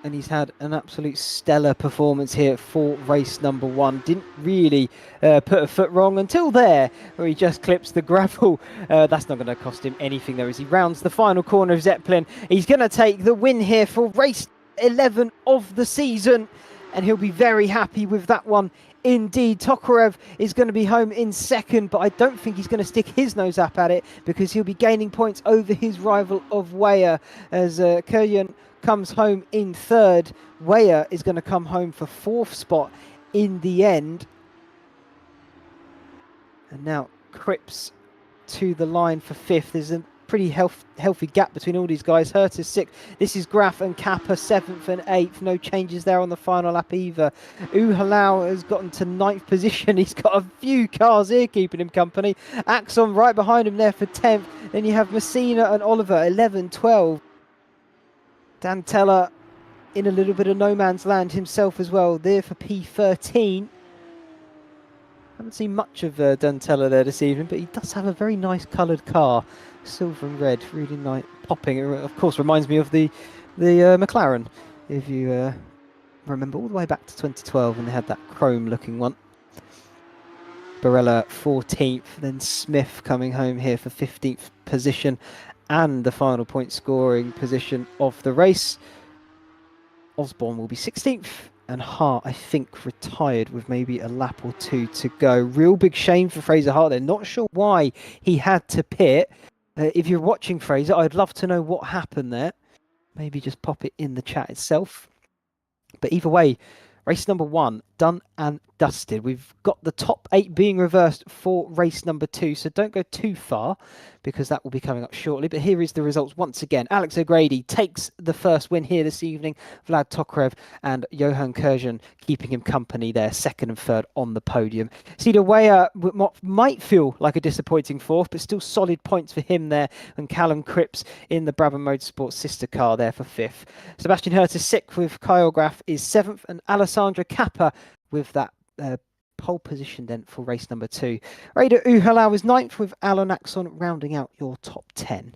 And he's had an absolute stellar performance here for race number 1. Didn't really put a foot wrong until there, where he just clips the gravel. That's not going to cost him anything, though, as he rounds the final corner of Zeppelin. He's going to take the win here for race 11 of the season, and he'll be very happy with that one indeed. Tokarev is going to be home in second, but I don't think he's going to stick his nose up at it, because he'll be gaining points over his rival of Weyer as Kurjan comes home in third. Weyer is going to come home for 4th spot in the end. And now Cripps to the line for 5th. There's a pretty healthy gap between all these guys. Hurt is 6th. This is Graf and Kappa 7th and 8th. No changes there on the final lap either. Uhalau has gotten to 9th position. He's got a few cars here keeping him company. Axon right behind him there for 10th. Then you have Messina and Oliver 11, 12. Dantella in a little bit of no man's land himself as well, there for P13. Haven't seen much of Dantella there this evening, but he does have a very nice coloured car. Silver and red, really nice, popping. It, of course, reminds me of the McLaren, if you remember all the way back to 2012 when they had that chrome-looking one. Barella 14th, then Smith coming home here for 15th position and the final point scoring position of the race. Osborne will be 16th, and Hart, I think, retired with maybe a lap or two to go. Real big shame for Fraser Hart. They're not sure why he had to pit. If you're watching Fraser, I'd love to know what happened there. Maybe just pop it in the chat itself. But either way, race number 1 done and dusted. We've got the top 8 being reversed for race number 2, so don't go too far because that will be coming up shortly. But here is the results once again. Alex O'Grady takes the first win here this evening. Vlad Tokarev and Johan Kurjan keeping him company there, 2nd and 3rd on the podium. Cedar Weyer might feel like a disappointing 4th, but still solid points for him there. And Callum Cripps in the Brabham Motorsport sister car there for 5th. Sebastian Hurt is 6th with Kyle Graff is 7th, and Alessandra Kappa with that pole position then for race number 2. Raider Uhalau is 9th with Alan Axon rounding out your top 10.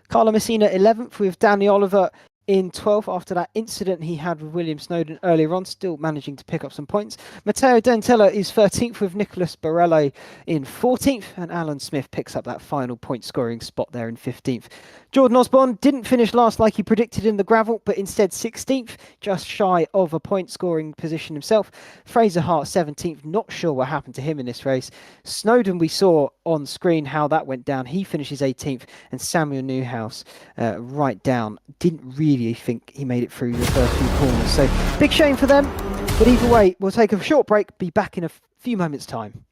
Carlo Messina 11th with Danny Oliver in 12th after that incident he had with William Snowden earlier on, still managing to pick up some points. Matteo Dentella is 13th with Nicholas Borello in 14th, and Alan Smith picks up that final point scoring spot there in 15th. Jordan Osborne didn't finish last like he predicted in the gravel, but instead 16th, just shy of a point scoring position himself. Fraser Hart 17th, not sure what happened to him in this race. Snowden, we saw on screen how that went down. He finishes 18th, and Samuel Newhouse right down. Didn't really think he made it through the first few corners. So big shame for them. But either way, we'll take a short break, be back in a few moments' time.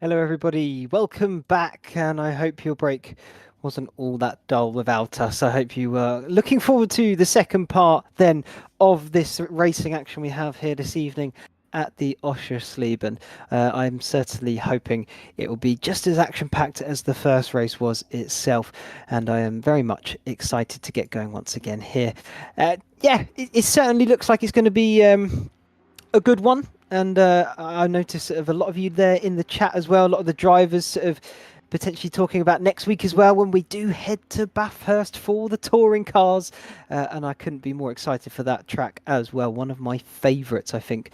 Hello, everybody. Welcome back, and I hope your break wasn't all that dull without us. I hope you were looking forward to the second part then of this racing action we have here this evening at the Oschersleben. I'm certainly hoping it will be just as action-packed as the first race was itself, and I am very much excited to get going once again here. Yeah, it certainly looks like it's going to be a good one. And I noticed sort of a lot of you there in the chat as well. A lot of the drivers sort of potentially talking about next week as well when we do head to Bathurst for the touring cars. And I couldn't be more excited for that track as well. One of my favourites, I think,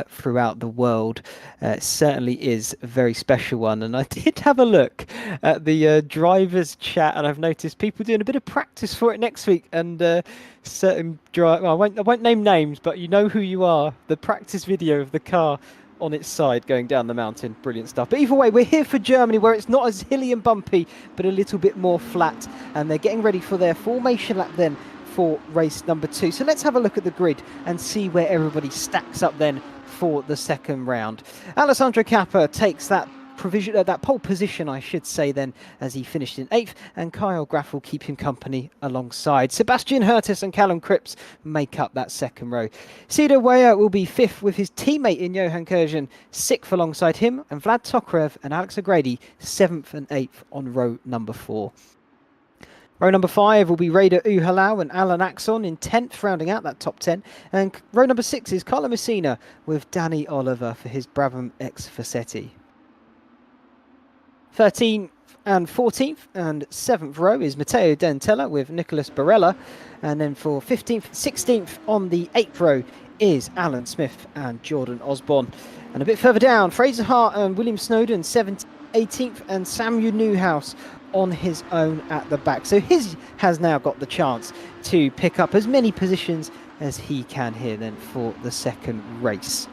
throughout the world. It certainly is a very special one. And I did have a look at the drivers chat, and I've noticed people doing a bit of practice for it next week. And certain drive, well, I won't name names, but you know who you are. The practice video of the car on its side going down the mountain. Brilliant stuff. But either way, we're here for Germany, where it's not as hilly and bumpy, but a little bit more flat. And they're getting ready for their formation lap then for race number 2. So let's have a look at the grid and see where everybody stacks up then for the second round. Alessandro Cappa takes that that pole position, I should say, then, as he finished in 8th, and Kyle Graff will keep him company alongside. Sebastian Hurtis and Callum Cripps make up that second row. Cedar Weyer will be 5th with his teammate in Johan Kurjan 6th alongside him, and Vlad Tokarev and Alex O'Grady 7th and 8th on row number 4. Row number 5 will be Raider Uhalau and Alan Axon in 10th, rounding out that top 10. And row number 6 is Carlo Messina with Danny Oliver for his Brabham X Facsetti. 13th and 14th and 7th row is Matteo Dentella with Nicholas Barella. And then for 15th, 16th on the 8th row is Alan Smith and Jordan Osborne. And a bit further down, Fraser Hart and William Snowden, 17th, 18th, and Samuel Newhouse on his own at the back. So his has now got the chance to pick up as many positions as he can here then for the second race.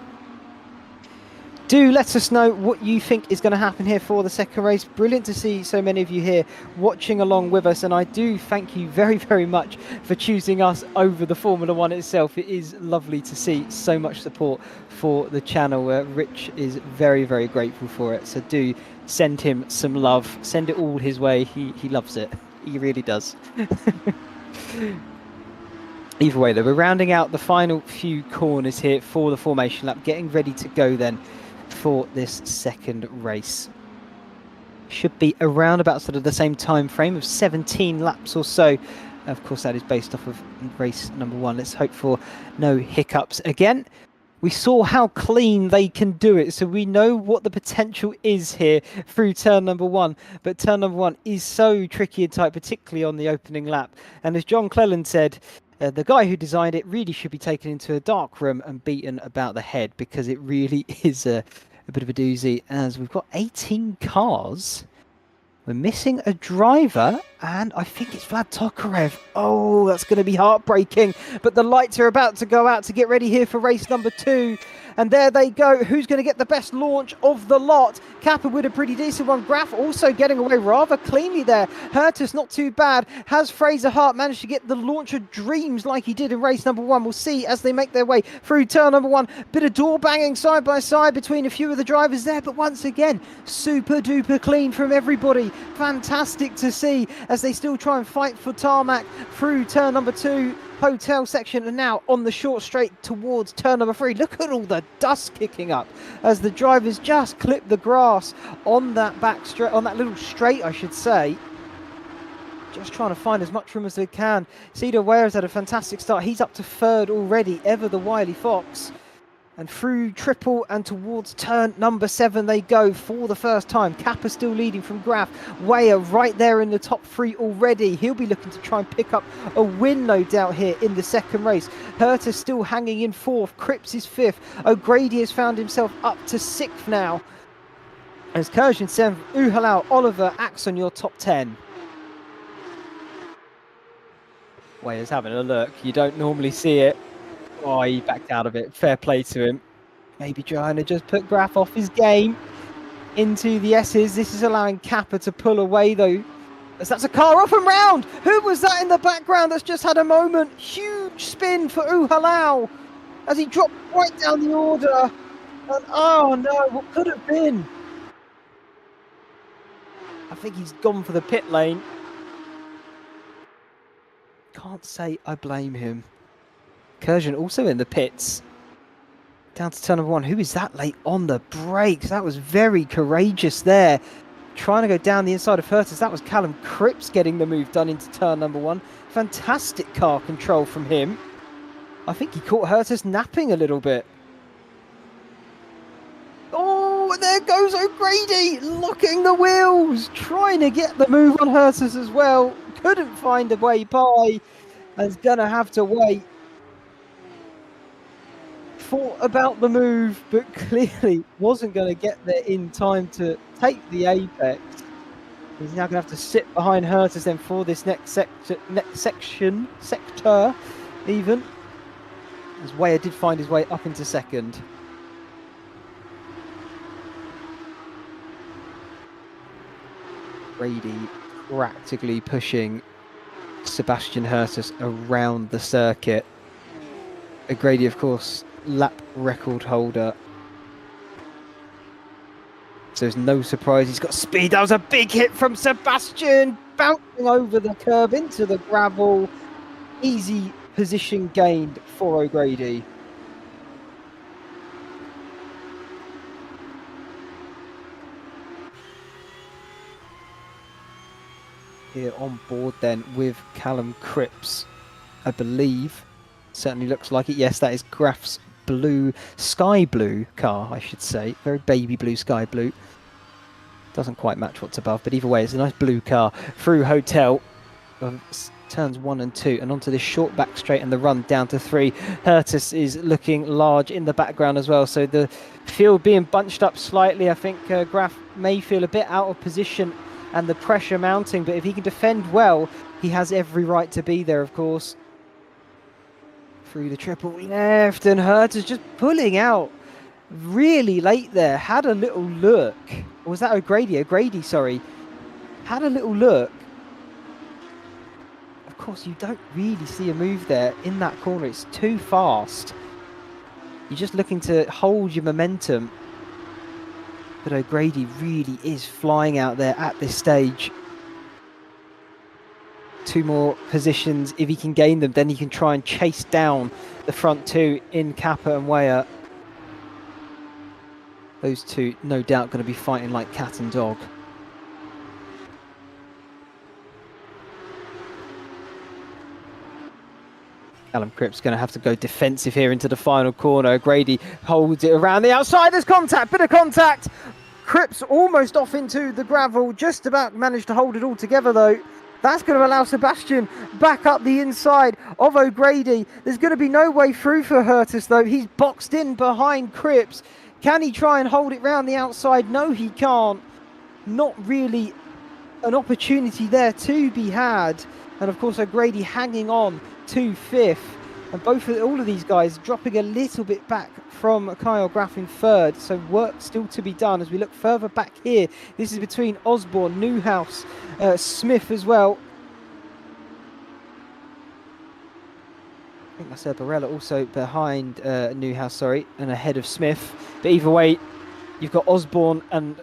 Do let us know what you think is going to happen here for the second race. Brilliant to see so many of you here watching along with us, and I do thank you very, very much for choosing us over the Formula One itself. It is lovely to see so much support for the channel. Rich is very, very grateful for it, so do send him some love. Send it all his way. He loves it. He really does. Either way, though, we're rounding out the final few corners here for the formation lap, getting ready to go then for this second race. Should be around about sort of the same time frame of 17 laps or so. Of course, that is based off of race number 1. Let's hope for no hiccups again. We saw how clean they can do it, so we know what the potential is here through turn number 1. But turn number 1 is so tricky and tight, particularly on the opening lap. And as John Cleland said, the guy who designed it really should be taken into a dark room and beaten about the head, because it really is a bit of a doozy, as we've got 18 cars. We're missing a driver, and I think it's Vlad Tokarev. Oh, that's going to be heartbreaking. But the lights are about to go out to get ready here for race number 2. And there they go. Who's going to get the best launch of the lot? Kappa with a pretty decent one. Graff also getting away rather cleanly there. Hurtis not too bad. Has Fraser Hart managed to get the launch of dreams like he did in race number 1? We'll see as they make their way through turn number 1. Bit of door banging side by side between a few of the drivers there. But once again, super duper clean from everybody. Fantastic to see as they still try and fight for tarmac through turn number 2. Hotel section, and now on the short straight towards turn number 3. Look at all the dust kicking up as the drivers just clip the grass on that back straight, on that little straight, I should say. Just trying to find as much room as they can. Cedar Ware has had a fantastic start. He's up to 3rd already, ever the wily fox. And through triple and towards turn number 7 they go for the first time. Kappa still leading from Graff. Weyer right there in the top 3 already. He'll be looking to try and pick up a win, no doubt, here in the second race. Hurtis still hanging in 4th. Cripps is 5th. O'Grady has found himself up to 6th now. As Kurjan 7th. Uhalau, Oliver, Axon, your top 10. Weyer's having a look. You don't normally see it. Oh, he backed out of it. Fair play to him. Maybe trying to just put Graff off his game into the S's. This is allowing Kappa to pull away, though, as that's a car off and round. Who was that in the background that's just had a moment? Huge spin for Uhalau as he dropped right down the order. And oh no, what could have been? I think he's gone for the pit lane. Can't say I blame him. Kurjan also in the pits. Down to turn number 1. Who is that late on the brakes? That was very courageous there. Trying to go down the inside of Hurtis. That was Callum Cripps getting the move done into turn number 1. Fantastic car control from him. I think he caught Hurtis napping a little bit. Oh, and there goes O'Grady, locking the wheels, trying to get the move on Hurtis as well. Couldn't find a way by, and is going to have to wait. Thought about the move, but clearly wasn't going to get there in time to take the apex. He's now going to have to sit behind Hurtis then for this next sector even. As Weyer did find his way up into second. Brady practically pushing Sebastian Hurtis around the circuit. O'Grady, of course, lap record holder. So there's no surprise he's got speed. That was a big hit from Sebastian, bouncing over the curb into the gravel. Easy position gained for O'Grady. Here on board then with Callum Cripps, I believe. Certainly looks like it. Yes, that is Graf's blue, sky blue car, I should say. Very baby blue, sky blue. Doesn't quite match what's above, but either way, it's a nice blue car through Hotel. Turns 1 and 2 and onto this short back straight and the run down to 3. Hurtis is looking large in the background as well, so the field being bunched up slightly. I think Graf may feel a bit out of position and the pressure mounting, but if he can defend well, he has every right to be there, of course. Through the triple left, and Hurtis just pulling out really late there. Had a little look. Or was that O'Grady? O'Grady, sorry. Had a little look. Of course, you don't really see a move there in that corner. It's too fast. You're just looking to hold your momentum. But O'Grady really is flying out there at this stage. 2 more positions. If he can gain them, then he can try and chase down the front 2 in Kappa and Weyer. Those 2, no doubt, going to be fighting like cat and dog. Callum Cripps going to have to go defensive here into the final corner. O'Grady holds it around the outside. There's contact, bit of contact. Cripps almost off into the gravel. Just about managed to hold it all together though. That's going to allow Sebastian back up the inside of O'Grady. There's going to be no way through for Hurtis though. He's boxed in behind Cripps. Can he try and hold it round the outside? No, he can't. Not really an opportunity there to be had. And of course, O'Grady hanging on to 5th. And all of these guys dropping a little bit back from Kyle Graf in 3rd. So work still to be done as we look further back here. This is between Osborne, Newhouse, Smith as well. I think that's Barella also behind Newhouse, sorry, and ahead of Smith. But either way, you've got Osborne and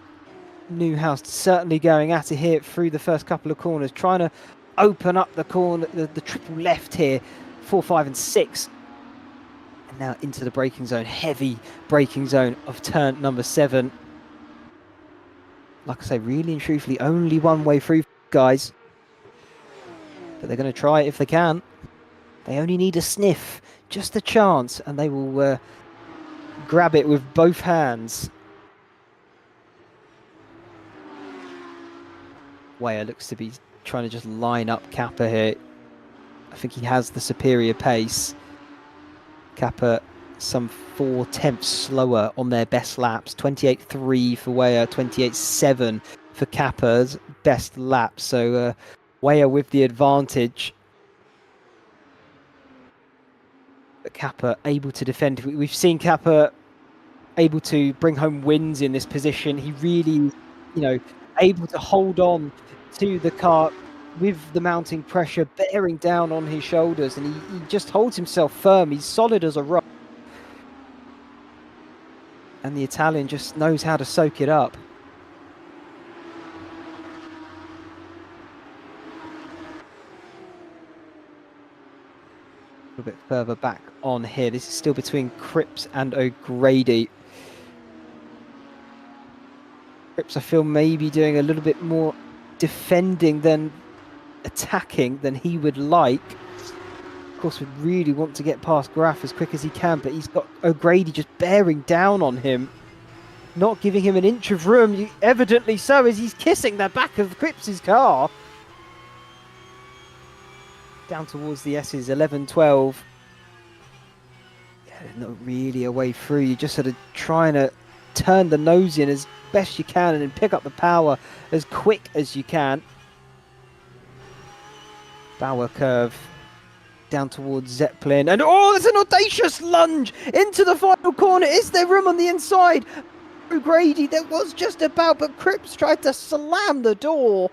Newhouse certainly going at it here through the first couple of corners, trying to open up the corner, the triple left here, 4, 5 and 6. And now into the braking zone, heavy braking zone of turn number 7. Like I say, really and truthfully, only one way through, guys. But they're going to try it if they can. They only need a sniff, just a chance, and they will grab it with both hands. Weyer looks to be trying to just line up Kappa here. I think he has the superior pace. Kappa some 4/10 slower on their best laps. 28.3 for Weyer, 28.7 for Kappa's best lap. So Weyer with the advantage. But Kappa able to defend. We've seen Kappa able to bring home wins in this position. He really, able to hold on to the car with the mounting pressure bearing down on his shoulders, and he just holds himself firm. He's solid as a rock. And the Italian just knows how to soak it up. further back on here. This is still between Cripps and O'Grady. Cripps, I feel, maybe doing a little bit more defending than attacking than he would like. Of course, would really want to get past Graf as quick as he can, but he's got O'Grady just bearing down on him, not giving him an inch of room, evidently so, as he's kissing the back of Cripps's car. Down towards the S's, 11, 12. Yeah, not really a way through. You're just sort of trying to turn the nose in as best you can and then pick up the power as quick as you can. Bauer curve down towards Zeppelin, and oh, there's an audacious lunge into the final corner. Is there room on the inside? O'Grady, there was just about, but Cripps tried to slam the door.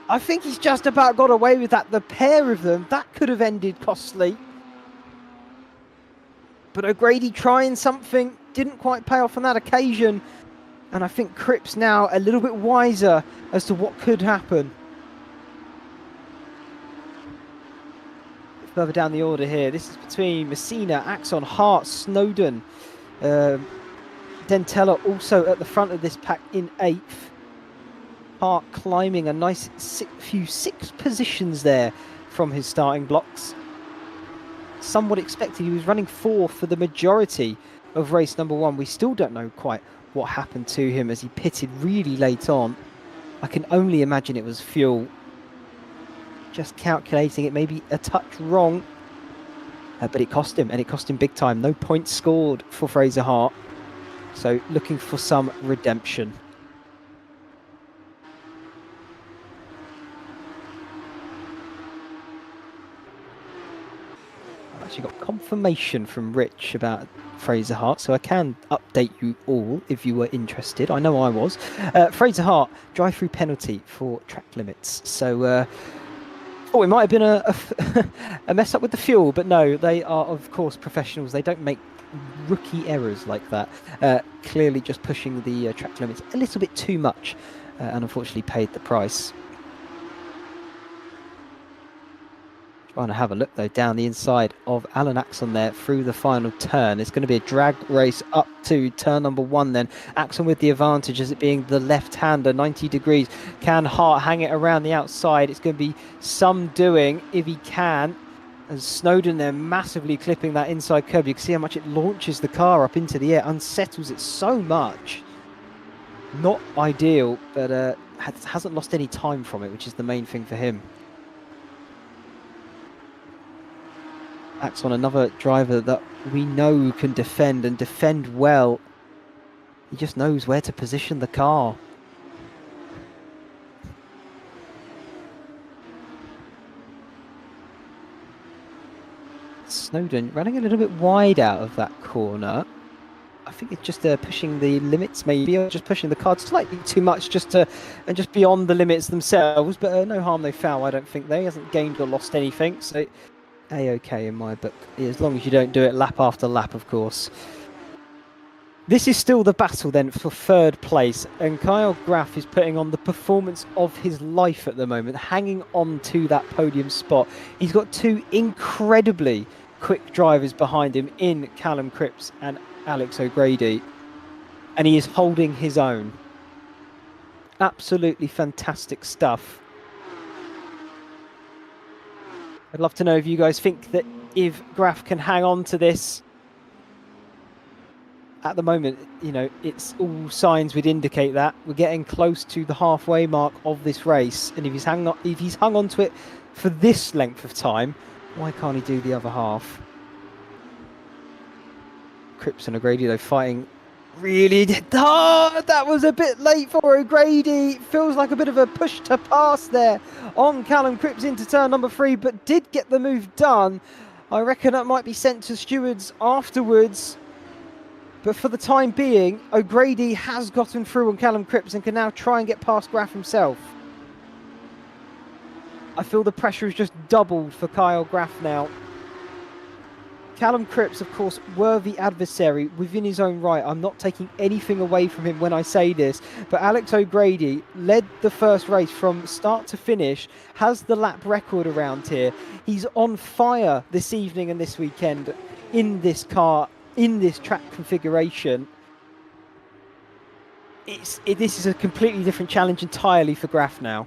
I think he's just about got away with that. The pair of them, that could have ended costly. But O'Grady trying something, didn't quite pay off on that occasion. And I think Cripps now a little bit wiser as to what could happen. Further down the order here, this is between Messina, Axon, Hart, Snowden. Dentella also at the front of this pack in 8th. Hart climbing a nice few 6 positions there from his starting blocks. Somewhat expected. He was running 4th for the majority of race number 1. We still don't know quite what happened to him as he pitted really late on. I can only imagine it was fuel. Just calculating it, maybe a touch wrong, but it cost him, and it cost him big time. No points scored for Fraser Hart, so looking for some redemption. I've actually got confirmation from Rich about Fraser Hart, so I can update you all if you were interested. I know I was. Fraser Hart, drive-through penalty for track limits. So oh, it might have been a mess up with the fuel, but no, they are, of course, professionals. They don't make rookie errors like that. Clearly just pushing the track limits a little bit too much, and unfortunately paid the price. Trying to have a look, though, down the inside of Alan Axon there through the final turn. It's going to be a drag race up to turn number 1 then. Axon with the advantage as it being the left-hander, 90 degrees. Can Hart hang it around the outside? It's going to be some doing if he can. As Snowden there massively clipping that inside curb. You can see how much it launches the car up into the air, unsettles it so much. Not ideal, but hasn't lost any time from it, which is the main thing for him. Axon, another driver that we know can defend and defend well. He just knows where to position the car. Snowden running a little bit wide out of that corner. I think it's just pushing the limits, maybe, or just pushing the car slightly too much, and just beyond the limits themselves. But no harm, no foul. I don't think he hasn't gained or lost anything. So A-okay in my book, as long as you don't do it lap after lap, of course. This is still the battle then for 3rd place, and Kyle Graf is putting on the performance of his life at the moment, hanging on to that podium spot. He's got 2 incredibly quick drivers behind him in Callum Cripps and Alex O'Grady, and he is holding his own. Absolutely fantastic stuff. I'd love to know if you guys think that if Graf can hang on to this. At the moment, you know, it's all signs would indicate that we're getting close to the halfway mark of this race, and if he's hung on to it for this length of time, why can't he do the other half? Cripps and O'Grady though fighting really hard. That was a bit late for O'Grady. Feels like a bit of a push to pass there on Callum Cripps into turn number 3, but did get the move done. I reckon that might be sent to stewards afterwards. But for the time being, O'Grady has gotten through on Callum Cripps and can now try and get past Graf himself. I feel the pressure has just doubled for Kyle Graf now. Callum Cripps, of course, worthy adversary within his own right. I'm not taking anything away from him when I say this, but Alex O'Grady led the first race from start to finish, has the lap record around here. He's on fire this evening and this weekend in this car, in this track configuration. This is a completely different challenge entirely for Graf now.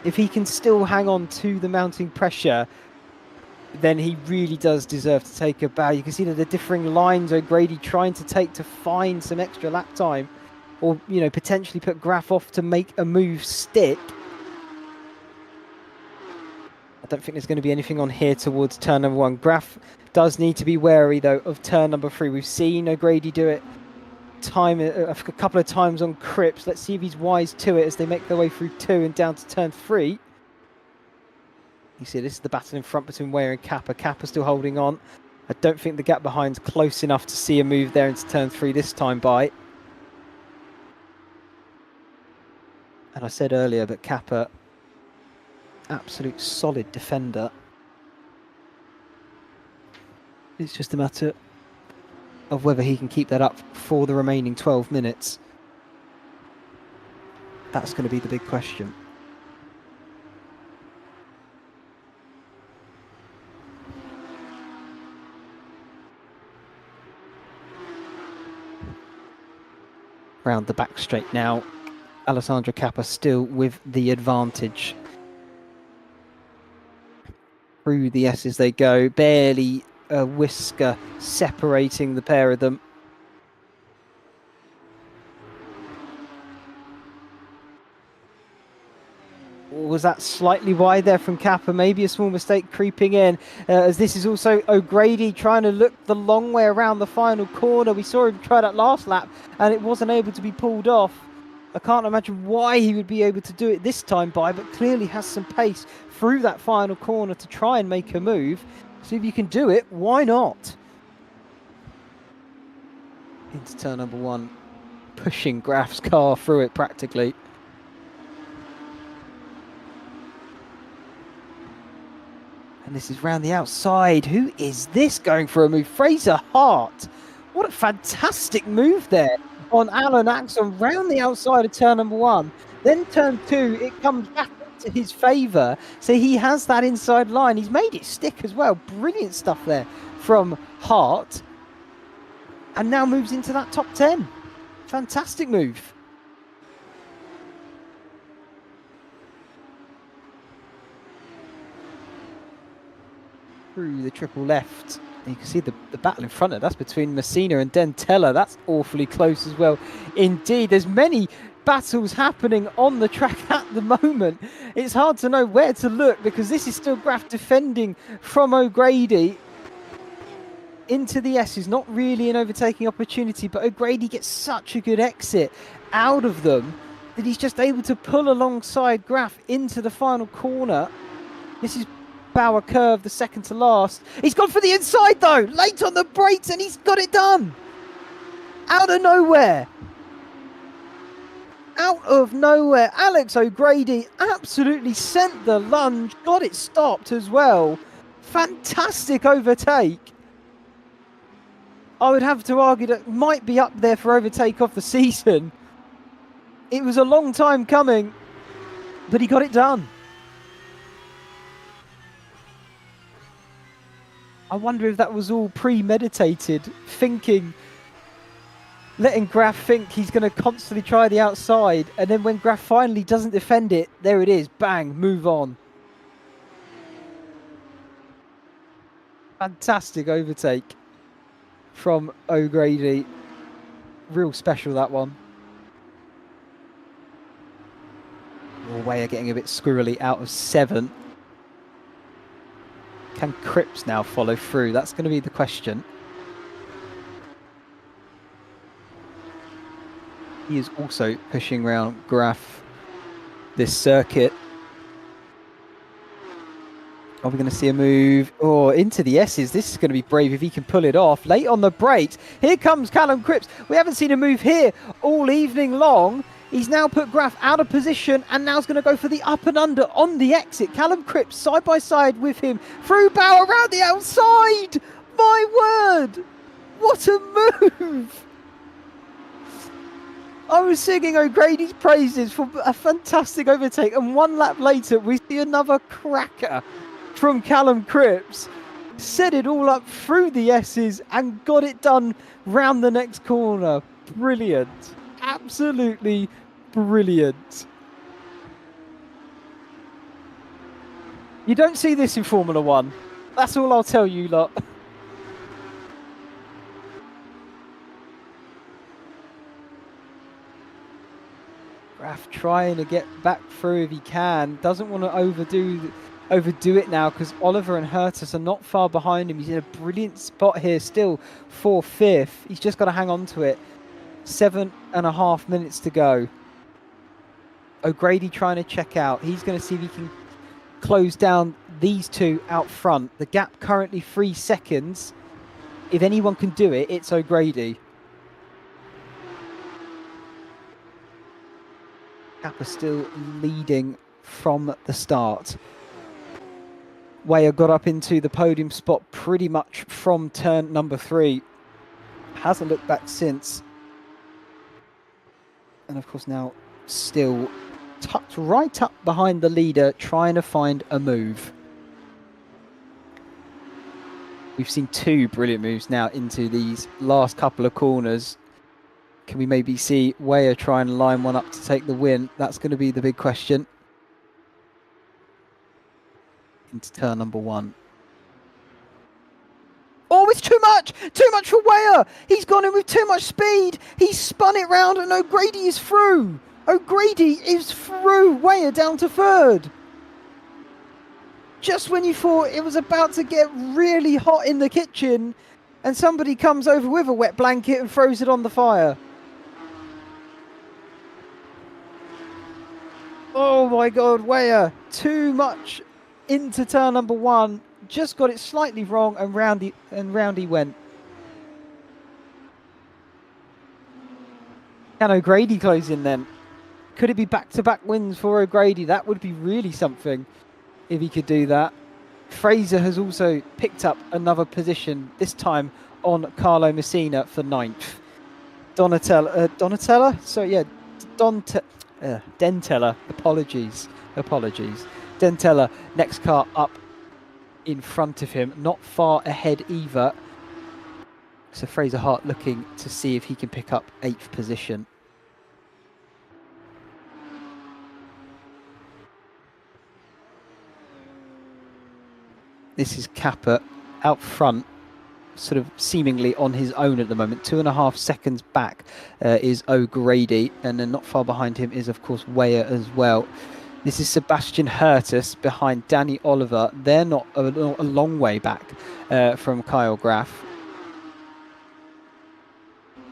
If he can still hang on to the mounting pressure, then he really does deserve to take a bow. You can see that the differing lines O'Grady trying to take to find some extra lap time, or, you know, potentially put Graf off to make a move stick. I don't think there's going to be anything on here towards turn number 1. Graf does need to be wary, though, of turn number 3. We've seen O'Grady do it a couple of times on Cripps. Let's see if he's wise to it as they make their way through 2 and down to turn 3. You see, this is the battle in front between Weir and Kappa. Kappa still holding on. I don't think the gap behind's close enough to see a move there into turn 3 this time by. And I said earlier, but Kappa, absolute solid defender. It's just a matter of whether he can keep that up for the remaining 12 minutes. That's going to be the big question. Round the back straight now. Alessandro Kappa still with the advantage. Through the S's they go, barely a whisker separating the pair of them. Was that slightly wide there from Kappa? Maybe a small mistake creeping in, as this is also O'Grady trying to look the long way around the final corner. We saw him try that last lap and it wasn't able to be pulled off. I can't imagine why he would be able to do it this time by, but clearly has some pace through that final corner to try and make a move. See if you can do it, why not? Into turn number 1, pushing Graf's car through it practically. And this is round the outside. Who is this going for a move? Fraser Hart. What a fantastic move there on Alan Axon round the outside of turn number 1. Then turn 2, it comes back to his favour. So he has that inside line. He's made it stick as well. Brilliant stuff there from Hart. And now moves into that top 10. Fantastic move. Through the triple left. You can see the battle in front of that's between Messina and Dentella. That's awfully close as well. Indeed, there's many battles happening on the track at the moment. It's hard to know where to look because this is still Graf defending from O'Grady. Into the S is not really an overtaking opportunity, but O'Grady gets such a good exit out of them that he's just able to pull alongside Graf into the final corner. This is Bauer curve, the second to last. He's gone for the inside though, late on the brakes, and he's got it done. Out of nowhere. Out of nowhere, Alex O'Grady absolutely sent the lunge, got it stopped as well. Fantastic overtake. I would have to argue that might be up there for overtake of the season. It was a long time coming, but he got it done. I wonder if that was all premeditated, letting Graf think he's going to constantly try the outside, and then when Graf finally doesn't defend it, there it is, bang, move on. Fantastic overtake from O'Grady. Real special, that one. Weir getting a bit squirrely out of 7. Can Cripps now follow through? That's going to be the question. He is also pushing around Graf this circuit. Are we going to see a move? Oh, into the S's. This is going to be brave if he can pull it off. Late on the brakes. Here comes Callum Cripps. We haven't seen a move here all evening long. He's now put Graf out of position and now is going to go for the up and under on the exit. Callum Cripps side by side with him. Through Bauer around the outside. My word. What a move. I was singing O'Grady's praises for a fantastic overtake, and 1 lap later we see another cracker from Callum Cripps. Set it all up through the S's and got it done round the next corner. Brilliant. Absolutely brilliant. You don't see this in Formula One. That's all I'll tell you lot. Graf trying to get back through if he can. Doesn't want to overdo it now because Oliver and Hertus are not far behind him. He's in a brilliant spot here still for 5th. He's just got to hang on to it. 7.5 minutes to go. O'Grady trying to check out. He's going to see if he can close down these two out front. The gap currently 3 seconds. If anyone can do it, it's O'Grady. Kappa still leading from the start. Weyer got up into the podium spot pretty much from turn number 3. Hasn't looked back since. And of course now still tucked right up behind the leader, trying to find a move. We've seen 2 brilliant moves now into these last couple of corners. Can we maybe see Weyer try and line one up to take the win? That's going to be the big question. Into turn number 1. Oh, it's too much! Too much for Weyer! He's gone in with too much speed! He's spun it round and O'Grady is through! O'Grady is through! Weyer down to 3rd! Just when you thought it was about to get really hot in the kitchen and somebody comes over with a wet blanket and throws it on the fire. Oh my God, Weyer, too much into turn number 1. Just got it slightly wrong and round he went. Can O'Grady close in then? Could it be back-to-back wins for O'Grady? That would be really something if he could do that. Fraser has also picked up another position, this time on Carlo Messina for 9th. Donatella? So yeah, Dentella, apologies. Dentella, next car up in front of him, not far ahead either. So Fraser Hart looking to see if he can pick up 8th position. This is Kappa out front, sort of seemingly on his own at the moment. 2.5 seconds back is O'Grady, and then not far behind him is, of course, Weyer as well. This is Sebastian Hertus behind Danny Oliver. They're not a long way back from Kyle Graf.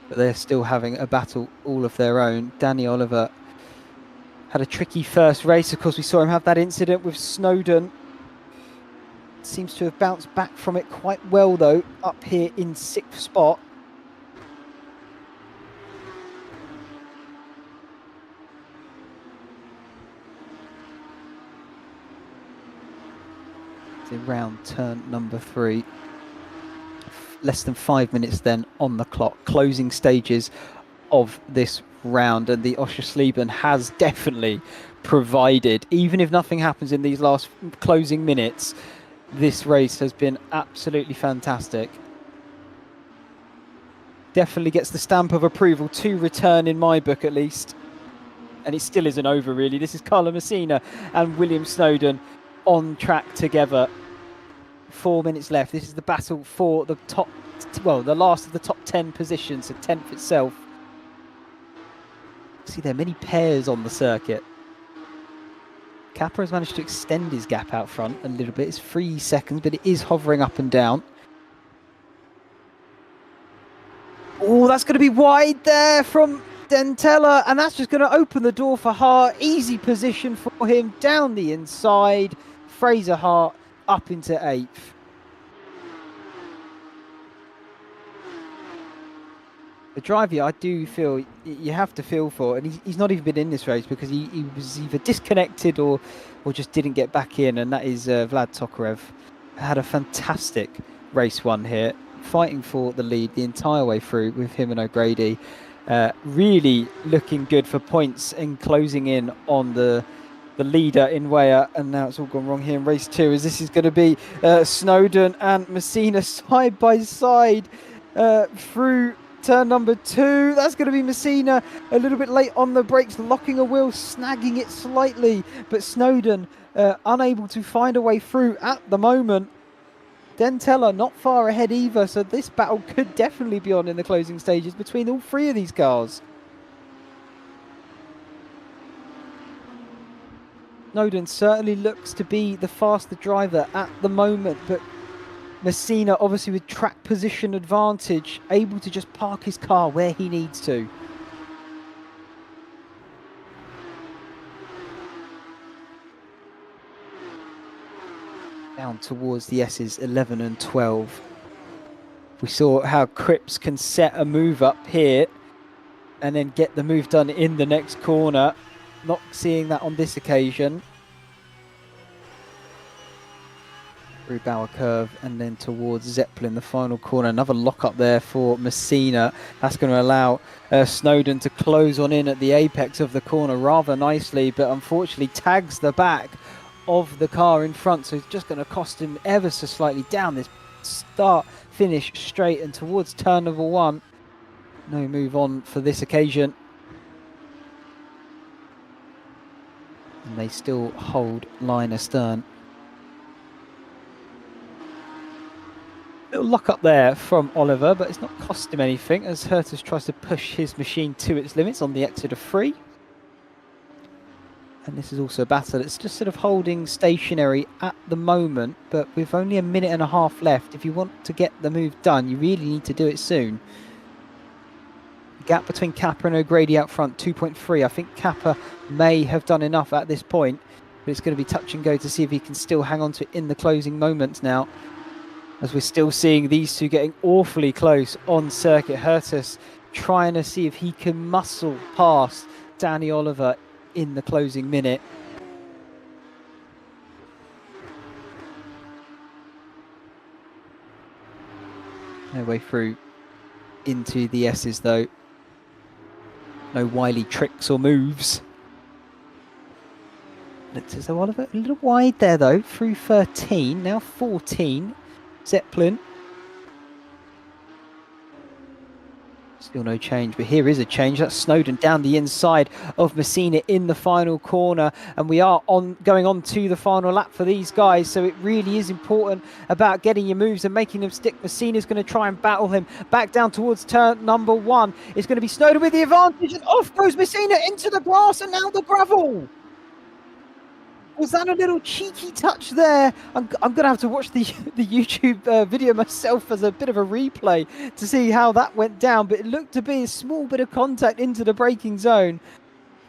But they're still having a battle all of their own. Danny Oliver had a tricky first race. Of course, we saw him have that incident with Snowden. Seems to have bounced back from it quite well, though, up here in 6th spot. Around turn number 3. Less than 5 minutes then on the clock. Closing stages of this round, and the Oschersleben has definitely provided. Even if nothing happens in these last closing minutes, this race has been absolutely fantastic. Definitely gets the stamp of approval to return in my book, at least. And it still isn't over, really. This is Carlo Messina and William Snowden on track together. 4 minutes left. This is the battle for the top, well, the last of the top 10 positions, so 10th itself. See, there are many pairs on the circuit. Kappa has managed to extend his gap out front a little bit. It's 3 seconds, but it is hovering up and down. Oh, that's going to be wide there from Dentella, and that's just going to open the door for Hart. Easy position for him down the inside. Fraser Hart up into 8th. The driver, I do feel you have to feel for, and he's not even been in this race because he was either disconnected or just didn't get back in, and that is Vlad Tokarev. Had a fantastic race one here, fighting for the lead the entire way through with him and O'Grady. Really looking good for points and closing in on the leader in Weyer, and now it's all gone wrong here in race 2, as this is going to be Snowden and Messina side by side through turn number 2. That's going to be Messina a little bit late on the brakes, locking a wheel, snagging it slightly, but Snowden unable to find a way through at the moment. Dentella not far ahead either, so this battle could definitely be on in the closing stages between all 3 of these cars. Snowden certainly looks to be the faster driver at the moment, but Messina, obviously with track position advantage, able to just park his car where he needs to. Down towards the S's 11 and 12. We saw how Cripps can set a move up here and then get the move done in the next corner. Not seeing that on this occasion. Through Bauer curve and then towards Zeppelin, the final corner. Another lock up there for Messina. That's going to allow Snowden to close on in at the apex of the corner rather nicely, but unfortunately tags the back of the car in front, so it's just going to cost him ever so slightly down this start finish straight and towards turn number 1. No move on for this occasion. And they still hold line astern. Little lock up there from Oliver, but it's not cost him anything as Hertus tries to push his machine to its limits on the exit of 3. And this is also a battle that's just sort of holding stationary at the moment, but with only a minute and a half left, if you want to get the move done, you really need to do it soon. The gap between Kappa and O'Grady out front, 2.3. I think Kappa may have done enough at this point, but it's going to be touch and go to see if he can still hang on to it in the closing moments now, as we're still seeing these two getting awfully close on circuit. Hertus trying to see if he can muscle past Danny Oliver in the closing minute. No way through into the S's though. No wily tricks or moves. Looks as though Oliver a little wide there though, through 13, now 14. Zeppelin. Still no change, but here is a change. That's Snowden down the inside of Messina in the final corner, and we are going on to the final lap for these guys, so it really is important about getting your moves and making them stick. Messina's going to try and battle him back down towards turn number 1. It's going to be Snowden with the advantage, and off goes Messina into the grass and now the gravel. Was that a little cheeky touch there? I'm going to have to watch the YouTube video myself as a bit of a replay to see how that went down, but it looked to be a small bit of contact into the braking zone.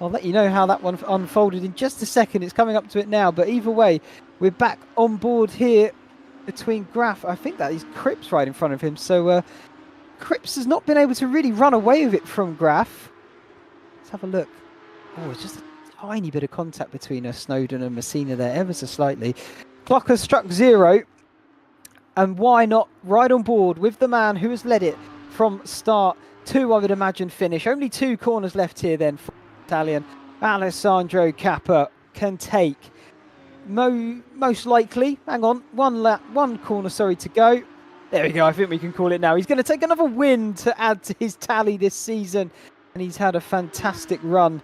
I'll let you know how that one unfolded in just a second. It's coming up to it now, but either way, we're back on board here between Graf. I think that is Cripps right in front of him, so Cripps has not been able to really run away with it from Graf. Let's have a look. Oh, it's just a tiny bit of contact between Snowden and Messina there, ever so slightly. Clock has struck 0, and why not right on board with the man who has led it from start to, I would imagine, finish. Only 2 corners left here then for Italian. Alessandro Cappa can take most likely, hang on, one corner to go. There we go, I think we can call it now. He's going to take another win to add to his tally this season, and he's had a fantastic run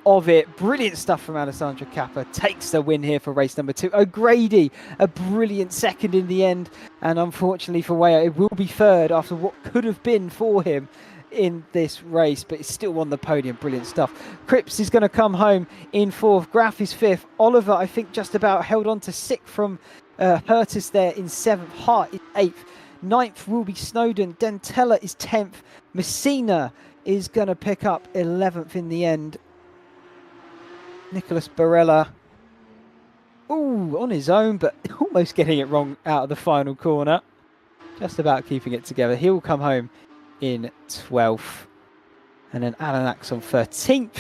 of it. Brilliant stuff from Alessandro Cappa. Takes the win here for race number 2. O'Grady, a brilliant second in the end, and unfortunately for Weyer, it will be third after what could have been for him in this race, but it's still on the podium. Brilliant stuff. Cripps is going to come home in 4th. Graf is 5th. Oliver, I think, just about held on to 6th from Hertus there in 7th. Hart is 8th. 9th will be Snowden. Dentella is 10th. Messina is going to pick up 11th in the end. Nicholas Barella, on his own, but almost getting it wrong out of the final corner. Just about keeping it together. He'll come home in 12th. And then Alan Axon 13th.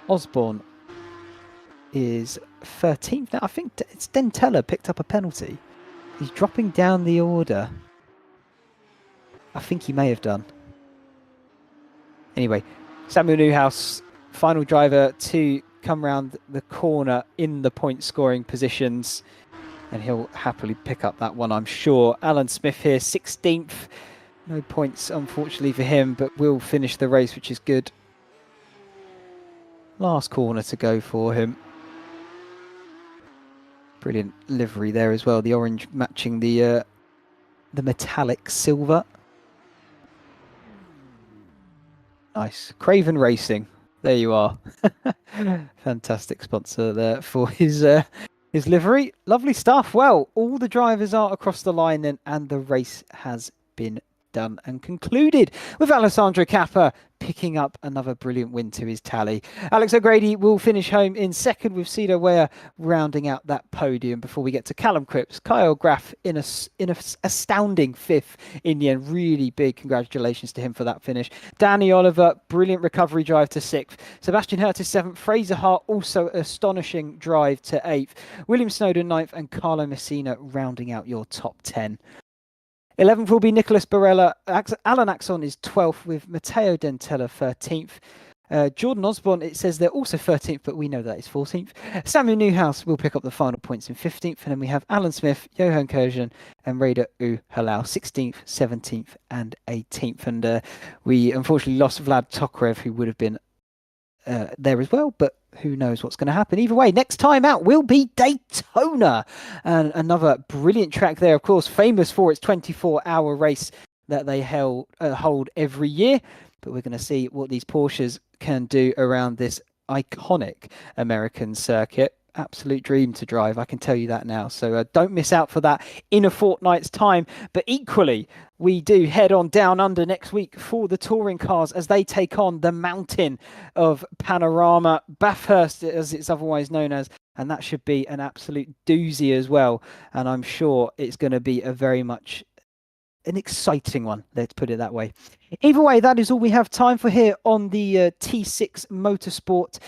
Osborne is 13th. Now, I think it's Dentella picked up a penalty. He's dropping down the order. I think he may have done. Anyway, Samuel Newhouse, final driver to come round the corner in the point scoring positions. And he'll happily pick up that one, I'm sure. Alan Smith here, 16th. No points, unfortunately, for him, but will finish the race, which is good. Last corner to go for him. Brilliant livery there as well. The orange matching the metallic silver. Nice. Craven Racing. There you are. Fantastic sponsor there for his livery. Lovely stuff. Well, all the drivers are across the line then, and the race has been done and concluded with Alessandro Cappa picking up another brilliant win to his tally. Alex O'Grady will finish home in second, with Cedar Ware rounding out that podium before we get to Callum Cripps. Kyle Graff in a astounding fifth in the end. Really big congratulations to him for that finish. Danny Oliver, brilliant recovery drive to sixth. Sebastian Hurt is seventh. Fraser Hart, also astonishing drive to eighth. William Snowden ninth, and Carlo Messina rounding out your top 10. 11th will be Nicholas Barella. Alan Axon is 12th, with Matteo Dentella 13th. Jordan Osborne, it says they're also 13th, but we know that is 14th. Samuel Newhouse will pick up the final points in 15th. And then we have Alan Smith, Johan Kurjan, and Raider U Halal, 16th, 17th, and 18th. And we unfortunately lost Vlad Tokarev, who would have been there as well, but who knows what's going to happen. Either way, next time out will be Daytona, and another brilliant track there, of course, famous for its 24-hour race that they hold every year. But we're going to see what these Porsches can do around this iconic American circuit. Absolute dream to drive, I can tell you that now. So don't miss out for that in a fortnight's time. But equally, we do head on down under next week for the touring cars as they take on the mountain of Panorama, Bathurst as it's otherwise known as. And that should be an absolute doozy as well. And I'm sure it's going to be a very much an exciting one, let's put it that way. Either way, that is all we have time for here on the T6 Motorsport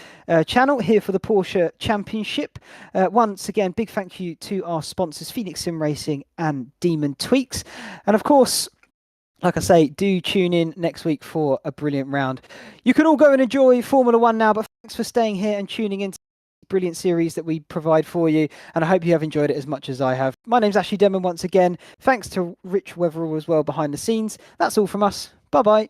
channel here for the Porsche Championship. Once again, big thank you to our sponsors, Phoenix Sim Racing and Demon Tweaks. And of course, like I say, do tune in next week for a brilliant round. You can all go and enjoy Formula One now, but thanks for staying here and tuning in to the brilliant series that we provide for you. And I hope you have enjoyed it as much as I have. My name's Ashley Denman once again. Thanks to Rich Weatherall as well behind the scenes. That's all from us. Bye-bye.